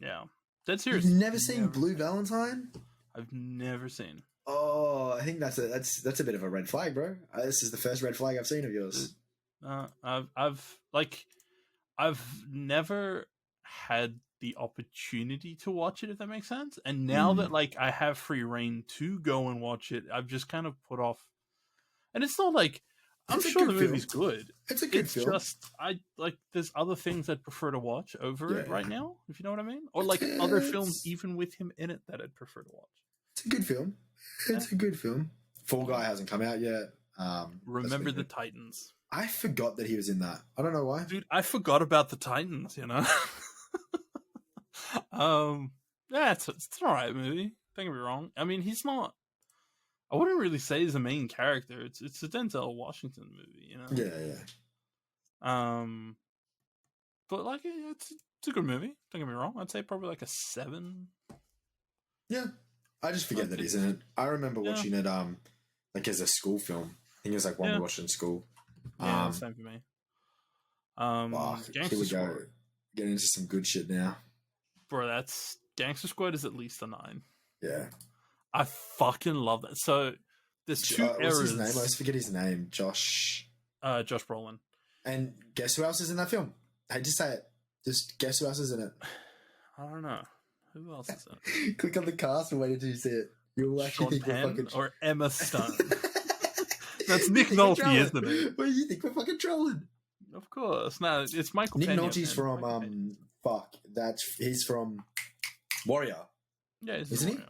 Yeah. Dead serious. You've never seen Blue Valentine? I've never seen. Oh, I think that's a bit of a red flag, bro. This is the first red flag I've seen of yours. I've never had the opportunity to watch it, if that makes sense. And now that like I have free reign to go and watch it, I've just kind of put off. And it's not like I'm It's a sure the good movie's film. good. It's a good It's film. just I like there's other things I'd prefer to watch over it Yeah. right now, if you know what I mean, or It's, like other it's, films even with him in it that I'd prefer to watch. it's a good film. It's a good film. Fall Guy hasn't come out yet. Remember the Titans, I forgot that he was in that. I don't know why. dude. I forgot about the Titans. You know. Yeah, it's an alright movie. Don't get me wrong. I mean, he's not. I wouldn't really say he's the main character. It's a Denzel Washington movie, you know. Yeah. But like, it's a good movie. Don't get me wrong. I'd say probably like a 7. Yeah. I just forget that he's in it. I remember watching it like as a school film. I think it was like one we watched in school. Yeah, same for me. Gangster Here we Squad. go. Getting into some good shit now. Bro, that's Gangster Squad is at least a 9. Yeah. I fucking love that. So there's 2 What's errors. his name? I always forget his name. Josh. Josh Brolin. And guess who else is in that film? I hate to say it. Just guess who else is in it. I don't know. Who else is in it? Click on the cast and wait until you see it. You'll actually Sean think we're Penn fucking... or Emma Stone? That's Nick You think we're Nolte, trolling? isn't it? What do you think? We're fucking trolling. Of course. No, it's Michael Nick Pena. Nolte's man. from he's from Warrior. Yeah, he's Isn't he? Warrior.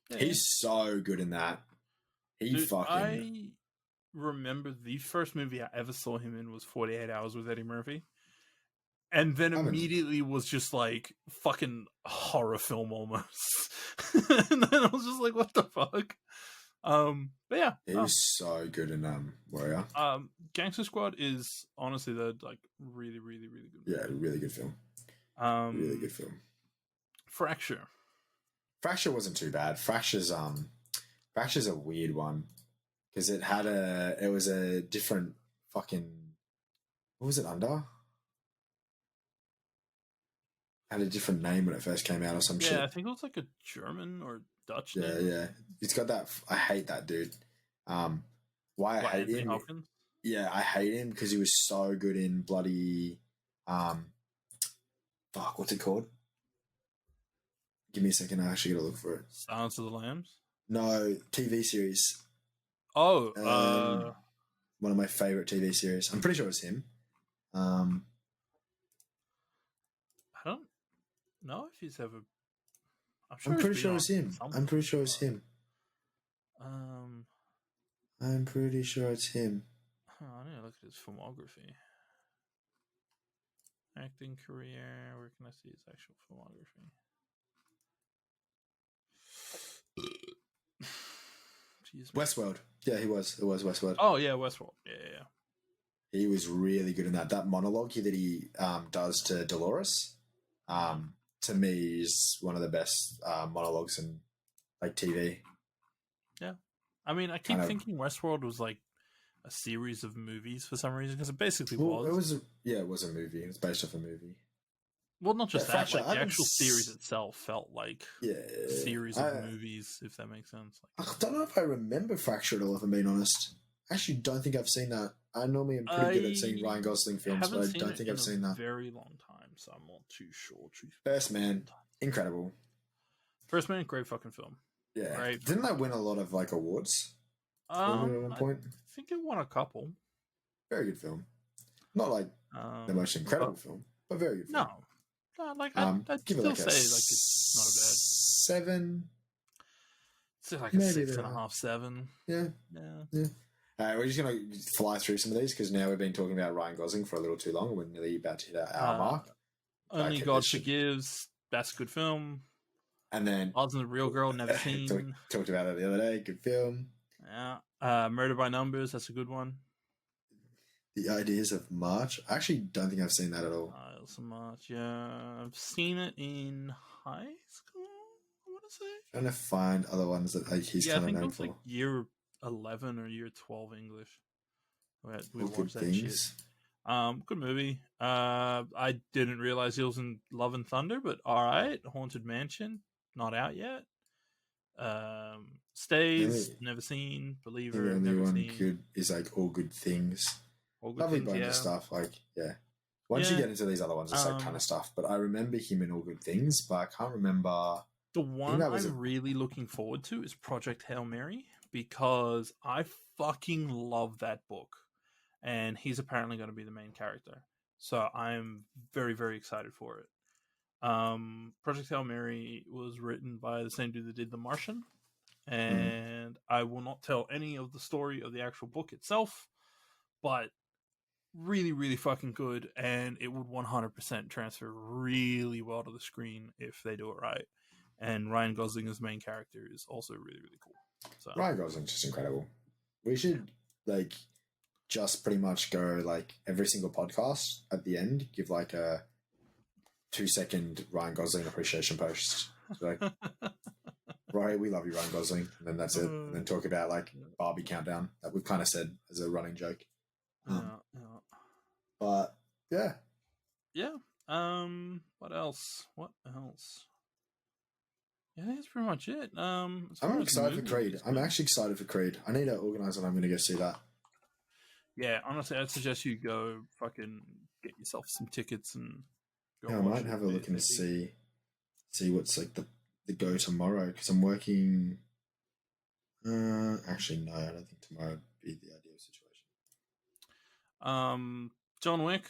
Yeah, He's so good in that. Dude, I remember the first movie I ever saw him in was 48 Hours with Eddie Murphy. And then immediately was just like fucking horror film almost. And then I was just like, what the fuck? But yeah. He was so good in Warrior. Gangster Squad is honestly the like really, really, really good movie. Yeah, really good film. Really good film. Fracture. Fracture wasn't too bad. Fracture's a weird one because it was a different fucking, what was it under? Had a different name when it first came out or some shit. Yeah, I think it was like a German or Dutch name. Yeah. It's got that. I hate that dude. Why I hate Anthony him? Hopkins? Yeah, I hate him because he was so good in bloody. Fuck, what's it called? Give me a second. I actually gotta look for it. Silence of the Lambs? No, TV series. Oh, One of my favorite TV series. I'm pretty sure it's him. I don't know if he's ever. I'm pretty sure it's him. I'm pretty sure it's him. I'm pretty sure it's him. I need to look at his filmography. Acting career. Where can I see his actual filmography? Westworld. Yeah, he was. It was Westworld. Oh yeah, Westworld. Yeah. He was really good in that. That monologue that he does to Dolores, to me, is one of the best monologues in like TV. Yeah, I mean, I keep thinking Westworld was like a series of movies for some reason because it basically was. It was a movie. It was based off a movie. Well, not just that. Fracture, like the actual series itself felt like a series of movies, if that makes sense. Like, I don't know if I remember Fracture at all, if I'm being honest. I actually don't think I've seen that. I normally am pretty good at seeing Ryan Gosling films, but I don't think I've seen that. Very long time, so I'm not too sure. First Man, incredible. First Man, great fucking film. Yeah, great. Didn't that win a lot of like awards? At one point, I think it won a couple. Very good film. Not like the most incredible film, but very good film. No, like I'd give still it say like it's not a bad 7. It's like a 6.5, 7. Yeah. We're just gonna fly through some of these because now we've been talking about Ryan Gosling for a little too long. We're nearly about to hit our hour mark. Only God Forgives. That's a good film. And then Oz and the Real Girl, never seen. Talked about it the other day. Good film. Yeah. Murder by Numbers. That's a good one. The Ideas of March. I actually don't think I've seen that at all. Ideas of March. Yeah, I've seen it in high school. I want to say. Trying to find other ones that he's kind of known for. I think it was like year 11 or year 12 English. We watched that shit. Good movie. I didn't realize he was in Love and Thunder, but all right. Haunted Mansion, not out yet. Stays, never seen. Believer, the only never one seen. good is like All Good Things. All Good Lovely Things, bunch yeah. of stuff. Like once you get into these other ones, it's like kind of stuff. But I remember him in All Good Things, but I can't remember. The one I'm really looking forward to is Project Hail Mary because I fucking love that book. and he's apparently going to be the main character. So I'm very, very excited for it. Project Hail Mary was written by the same dude that did The Martian, and I will not tell any of the story of the actual book itself, but really, really fucking good, and it would 100% transfer really well to the screen if they do it right. And Ryan Gosling as main character is also really, really cool. So Ryan Gosling's just incredible. We should like just pretty much go like every single podcast at the end, give like a 2-second Ryan Gosling appreciation post. So like, right, we love you, Ryan Gosling, and then that's it. And then talk about like Barbie countdown that we've kind of said as a running joke. But yeah. What else? Yeah, I think that's pretty much it. I'm excited for Creed. I'm actually excited for Creed. I need to organize when I'm going to go see that. Yeah, honestly, I'd suggest you go fucking get yourself some tickets and go. Yeah, I might have a look and see what's like the go tomorrow, because I'm working. Actually, no, I don't think tomorrow would be the ideal situation. John Wick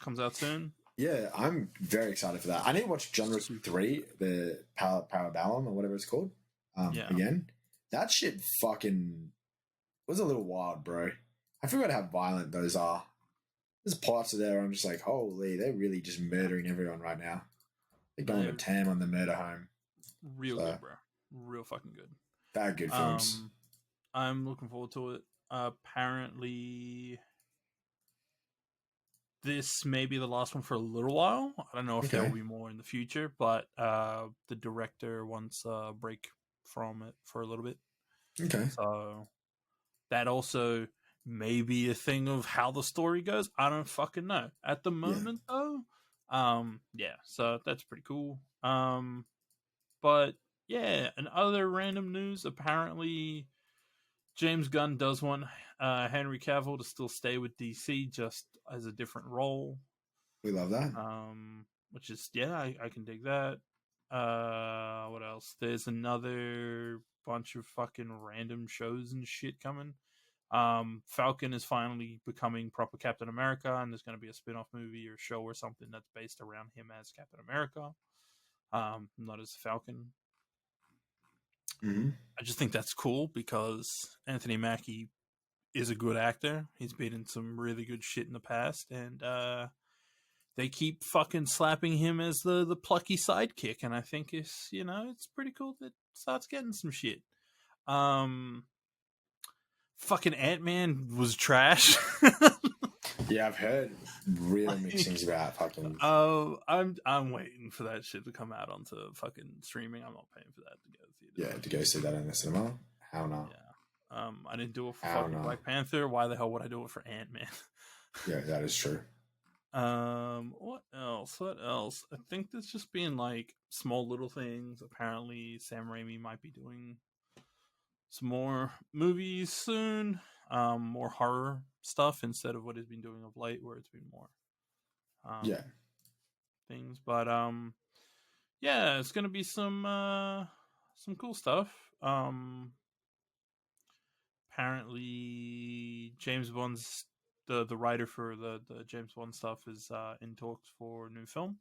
comes out soon. Yeah, I'm very excited for that. I need to watch John Wick 3, the Parabellum or whatever it's called. Again, that shit fucking was a little wild, bro. I forgot how violent those are. There's parts of there where I'm just like, holy, they're really just murdering everyone right now. They're going to Tam on the murder home. Real good, bro. Real fucking good. Bad good films. I'm looking forward to it. Apparently, this may be the last one for a little while. I don't know if there will be more in the future, but the director wants a break from it for a little bit. Okay. So that also may be a thing of how the story goes. I don't fucking know. At the moment, though, so that's pretty cool. But yeah, and other random news, apparently James Gunn does want Henry Cavill to still stay with DC, just as a different role. We love that. Which is, I can dig that. What else? There's another bunch of fucking random shows and shit coming. Falcon is finally becoming proper Captain America, and there's going to be a spin-off movie or show or something that's based around him as Captain America, not as Falcon. Mm-hmm. I just think that's cool because Anthony Mackie is a good actor. He's been in some really good shit in the past, and they keep fucking slapping him as the plucky sidekick, and I think it's pretty cool that it starts getting some shit. Fucking Ant-Man was trash. Yeah, I've heard real mixed things about fucking. I'm waiting for that shit to come out onto fucking streaming. I'm not paying for that to go theater. Yeah, to go see that in the cinema. How no? Yeah. I didn't do it for fucking Black Panther. Why the hell would I do it for Ant-Man? Yeah, that is true. What else? I think there's just being like small little things. Apparently, Sam Raimi might be doing some more movies soon. More horror stuff instead of what he's been doing of late, where it's been more things. But it's gonna be some cool stuff. Apparently James Bond's the writer for the James Bond stuff is in talks for a new film.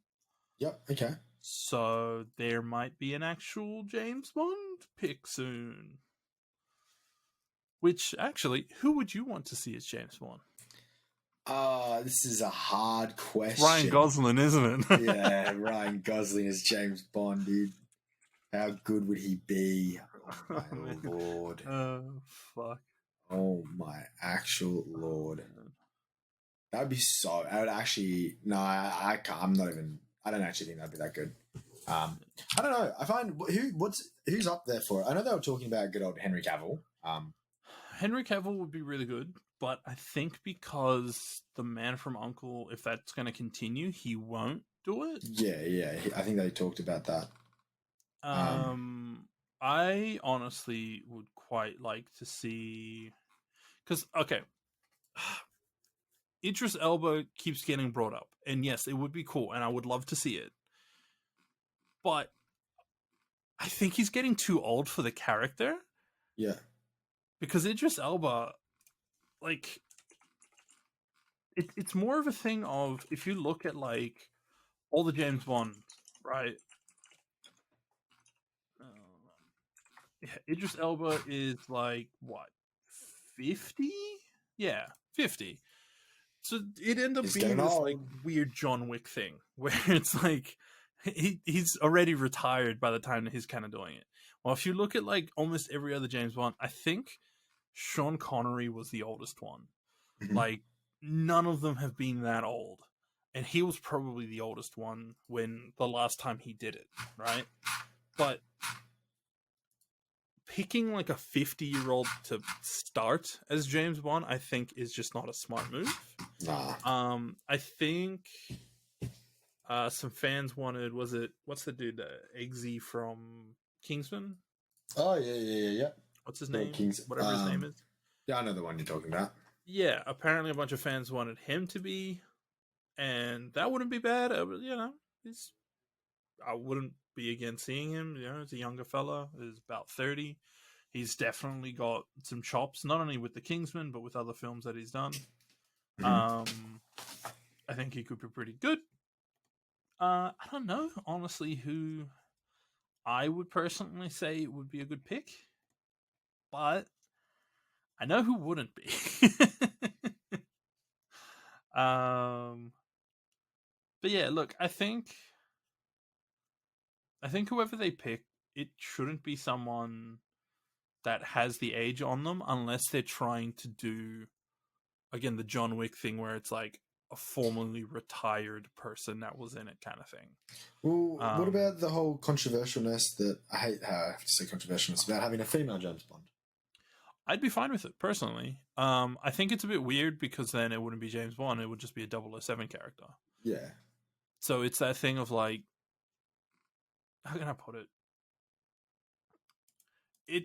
Yep. Okay. So there might be an actual James Bond pick soon. Which, actually, who would you want to see as James Bond? This is a hard question. Ryan Gosling, isn't it? Yeah, Ryan Gosling as James Bond, dude. How good would he be? Oh, my lord. Fuck. Oh, my actual lord. That would be so... I would actually... No, I can't. I'm not even... I don't actually think that'd be that good. I don't know. I find... Who's up there for it? I know they were talking about good old Henry Cavill. Henry Cavill would be really good, but I think because The Man from U.N.C.L.E., if that's going to continue, he won't do it. Yeah. I think they talked about that. I honestly would quite like to see... Because, okay, Idris Elba keeps getting brought up, and yes, it would be cool, and I would love to see it. But I think he's getting too old for the character. Yeah. Because Idris Elba, like, it's more of a thing of if you look at like all the James Bonds, right? Yeah, Idris Elba is like what 50? Yeah, 50. So it ended up He's being getting this like old. weird John Wick thing where it's like he's already retired by the time that he's kind of doing it. Well, if you look at like almost every other James Bond, I think Sean Connery was the oldest one. Mhm. Like none of them have been that old. And he was probably the oldest one when the last time he did it, right? But picking like a 50-year-old to start as James Bond, I think is just not a smart move. Nah. I think some fans wanted what's the dude Eggsy from Kingsman? Oh yeah. What's his The name? Kings. Whatever his name is. Yeah, I know the one you're talking about. Yeah, apparently a bunch of fans wanted him to be, and that wouldn't be bad. He's I wouldn't be against seeing him. He's a younger fella. He's about 30. He's definitely got some chops, not only with the Kingsman but with other films that he's done. Mhm. I think he could be pretty good. I don't know, honestly, who I would personally say would be a good pick, but I know who wouldn't be. um, but yeah, look, I think whoever they pick, it shouldn't be someone that has the age on them unless they're trying to do again the John Wick thing where it's like a formerly retired person that was in it kind of thing. Well, what about the whole controversialness that I hate how I have to say controversialness about having a female James Bond? I'd be fine with it personally. I think it's a bit weird because then it wouldn't be James Bond; it would just be a 007 character. Yeah. So it's that thing of like, how can I put it? It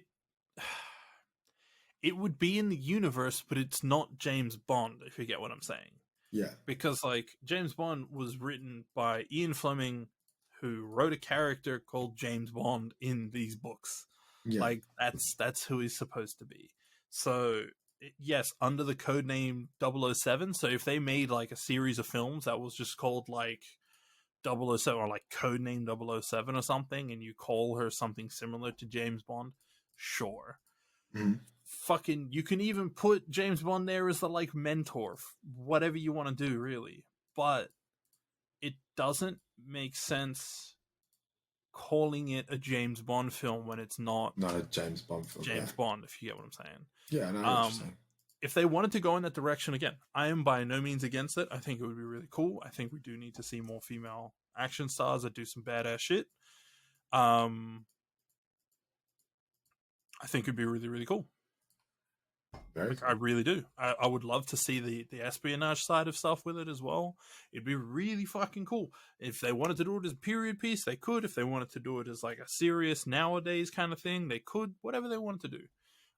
it would be in the universe, but it's not James Bond. If you get what I'm saying. Yeah. Because like James Bond was written by Ian Fleming, who wrote a character called James Bond in these books. Yeah. Like that's who he's supposed to be. So yes, under the code name 007. So if they made like a series of films that was just called like 007 or like code name 007 or something, and you call her something similar to James Bond, sure. Mhm. Fucking, you can even put James Bond there as the like mentor, whatever you want to do, really. But it doesn't make sense calling it a James Bond film when it's not Not a James Bond film. James Yeah. Bond, if you get what I'm saying. Yeah, I know what you're saying. If they wanted to go in that direction, again, I am by no means against it. I think it would be really cool. I think we do need to see more female action stars that do some badass shit. I think it'd be really, really cool. Very Like, cool. I really do. I would love to see the espionage side of stuff with it as well. It'd be really fucking cool. If they wanted to do it as a period piece, they could. If they wanted to do it as like a serious nowadays kind of thing, they could. Whatever they wanted to do.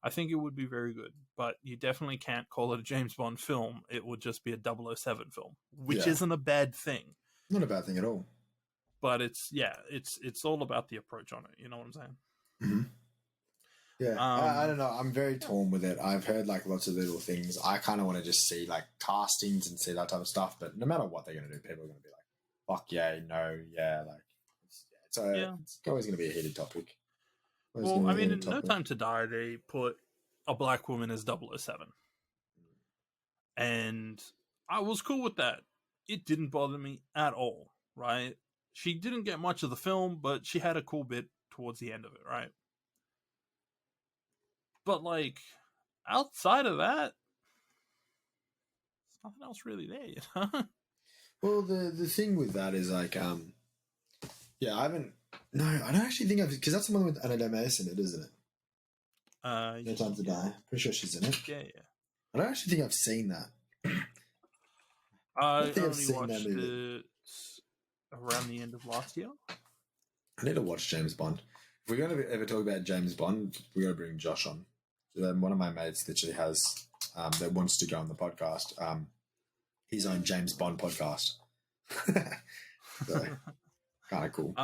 I think it would be very good. But you definitely can't call it a James Bond film. It would just be a 007 film, which Yeah. isn't a bad thing. Not a bad thing at all. But it's all about the approach on it. You know what I'm saying? Mm-hmm. Yeah, I don't know. I'm very torn with it. I've heard like lots of little things. I kind of want to just see like castings and see that type of stuff. But no matter what they're going to do, people are going to be like, "Fuck yeah, no, yeah." Like, it's always going to be a heated topic. Always Well, gonna I be a mean, heated in No topic. Time to Die, they put a black woman as 007. And I was cool with that. It didn't bother me at all, right? She didn't get much of the film, but she had a cool bit towards the end of it, right? But like outside of that, there's nothing else really there, you know? Well, the thing with that is like, yeah, I haven't. No, I don't actually think I've because that's the one with Anna de Armas in it, isn't it? No Time to Die. Pretty sure she's in it. Yeah. I don't actually think I've seen that. I don't think I've only seen that watched movie. it around the end of last year. I need to watch James Bond. If we're going to ever talk about James Bond, we're going to bring Josh on. One of my mates literally has that wants to go on the podcast. His own James Bond podcast. So kind of cool.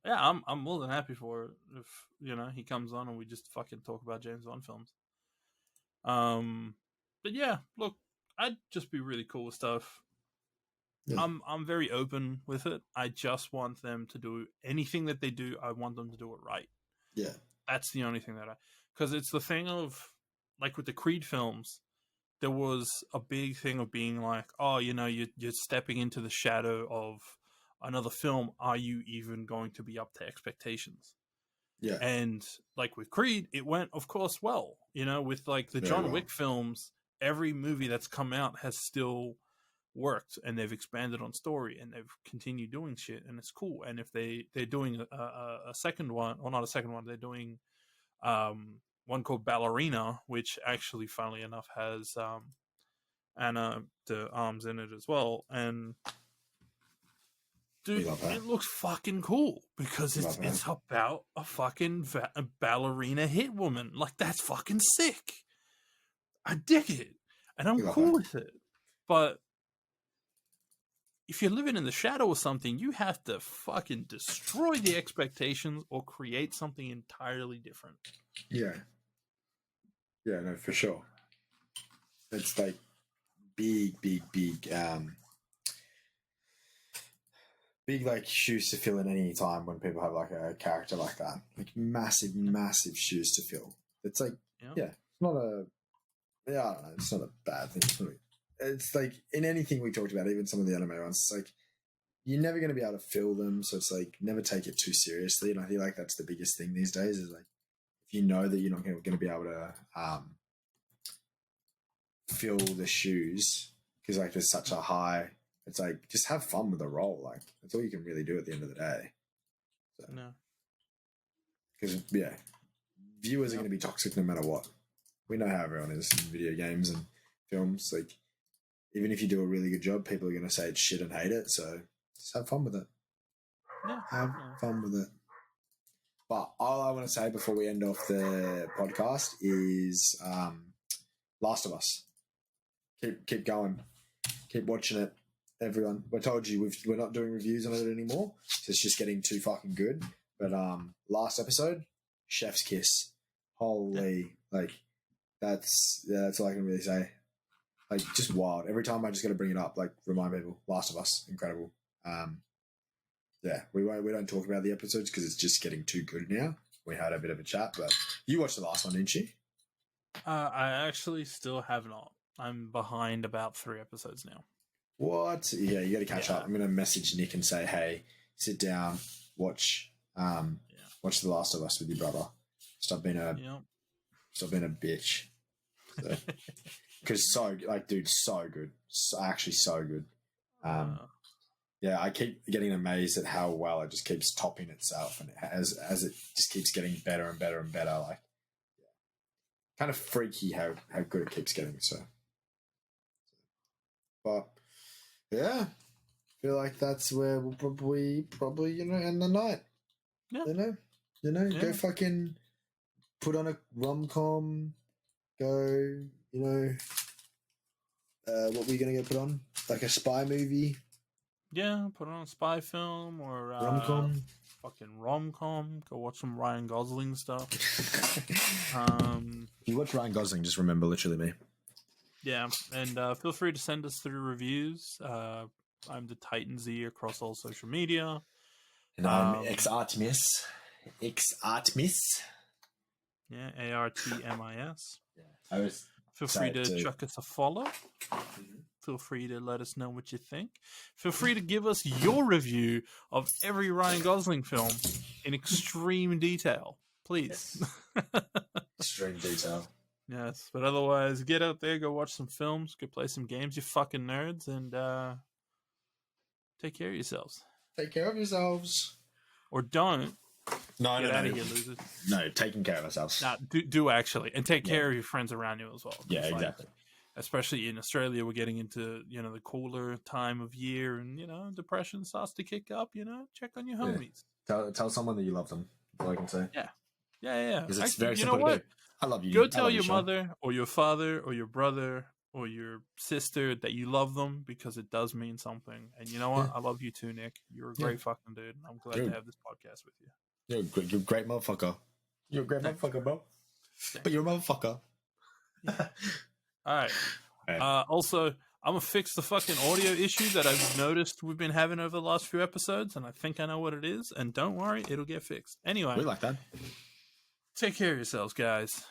Yeah, I'm more than happy for it if he comes on and we just fucking talk about James Bond films. But yeah, look, I'd just be really cool with stuff. Yeah. I'm very open with it. I just want them to do anything that they do. I want them to do it right. Yeah. That's the only thing that because it's the thing of like with the Creed films, there was a big thing of being like, oh, you're stepping into the shadow of another film. Are you even going to be up to expectations? Yeah. And like with Creed, it went, of course, well. With like the John Wick films, every movie that's come out has still worked, and they've expanded on story, and they've continued doing shit, and it's cool. And if they're doing a second one, or not a second one, they're doing one called Ballerina, which actually, funnily enough, has Anna de Arms in it as well. And dude, it looks fucking cool because it's about a fucking ballerina hit woman. Like, that's fucking sick. I dig it, and I'm cool with it. But if you're living in the shadow of something, you have to fucking destroy the expectations or create something entirely different. Yeah. Yeah, no, for sure. It's like big like shoes to fill at any time when people have like a character like that. Like massive shoes to fill. It's like, it's not a, I don't know, it's not a bad thing. It's like in anything we talked about, even some of the anime ones, it's like you're never going to be able to fill them. So it's like never take it too seriously. And I feel like that's the biggest thing these days is like, if you know that you're not going to be able to fill the shoes because like there's such a high, it's like just have fun with the role. Like that's all you can really do at the end of the day. So, no. Because viewers are going to be toxic no matter what. We know how everyone is in video games and films. Like even if you do a really good job, people are going to say it's shit and hate it. So just have fun with it. Yeah. Have fun with it. But all I want to say before we end off the podcast is Last of Us. Keep going. Keep watching it, everyone. I told you we're not doing reviews on it anymore. So it's just getting too fucking good. But last episode, chef's kiss. Holy, like that's all I can really say. Like just wild. Every time I just got to bring it up, like remind people. Last of Us, incredible. We don't talk about the episodes because it's just getting too good now. We had a bit of a chat, but you watched the last one, didn't you? I actually still have not. I'm behind about 3 episodes now. What? Yeah, you got to catch up. I'm going to message Nick and say, hey, sit down, watch The Last of Us with your brother. Stop being a bitch. Because so good, actually so good. I keep getting amazed at how well it just keeps topping itself, and as it just keeps getting better and better and better. Like, kind of freaky how good it keeps getting. So, but I feel like that's where we'll probably end the night. Yeah. Go fucking put on a rom-com. Go, what were you gonna go put on? Like a spy movie. Yeah, put on a spy film or rom-com. Fucking rom-com. Go watch some Ryan Gosling stuff. You watch Ryan Gosling, just remember literally me. Yeah, and feel free to send us through reviews. I'm the Titan Z across all social media. And I'm X-Artemis. Yeah, ARTMIS. Yeah, feel free to chuck us a follow. Mm-hmm. Feel free to let us know what you think. Feel free to give us your review of every Ryan Gosling film in extreme detail, please. Yes. Extreme detail. Yes, but otherwise, get out there, go watch some films, go play some games, you fucking nerds, and take care of yourselves. Take care of yourselves. Or don't. No, Get out of here, losers. No, taking care of ourselves. No, do actually. And take care of your friends around you as well. Yeah, exactly. Especially in Australia, we're getting into, the cooler time of year and, depression starts to kick up, check on your homies. Yeah. Tell someone that you love them. That's all I can say. Yeah. Because it's very simple to do. I love you. Go tell your mother or your father or your brother or your sister that you love them because it does mean something. And you know what? I love you too, Nick. You're a great fucking dude. I'm glad to have this podcast with you. You're a great motherfucker. You're a great motherfucker, bro. But you're a motherfucker. All right. Also, I'm gonna fix the fucking audio issue that I've noticed we've been having over the last few episodes, and I think I know what it is. And don't worry, it'll get fixed. Anyway, We like that. take care of yourselves, guys.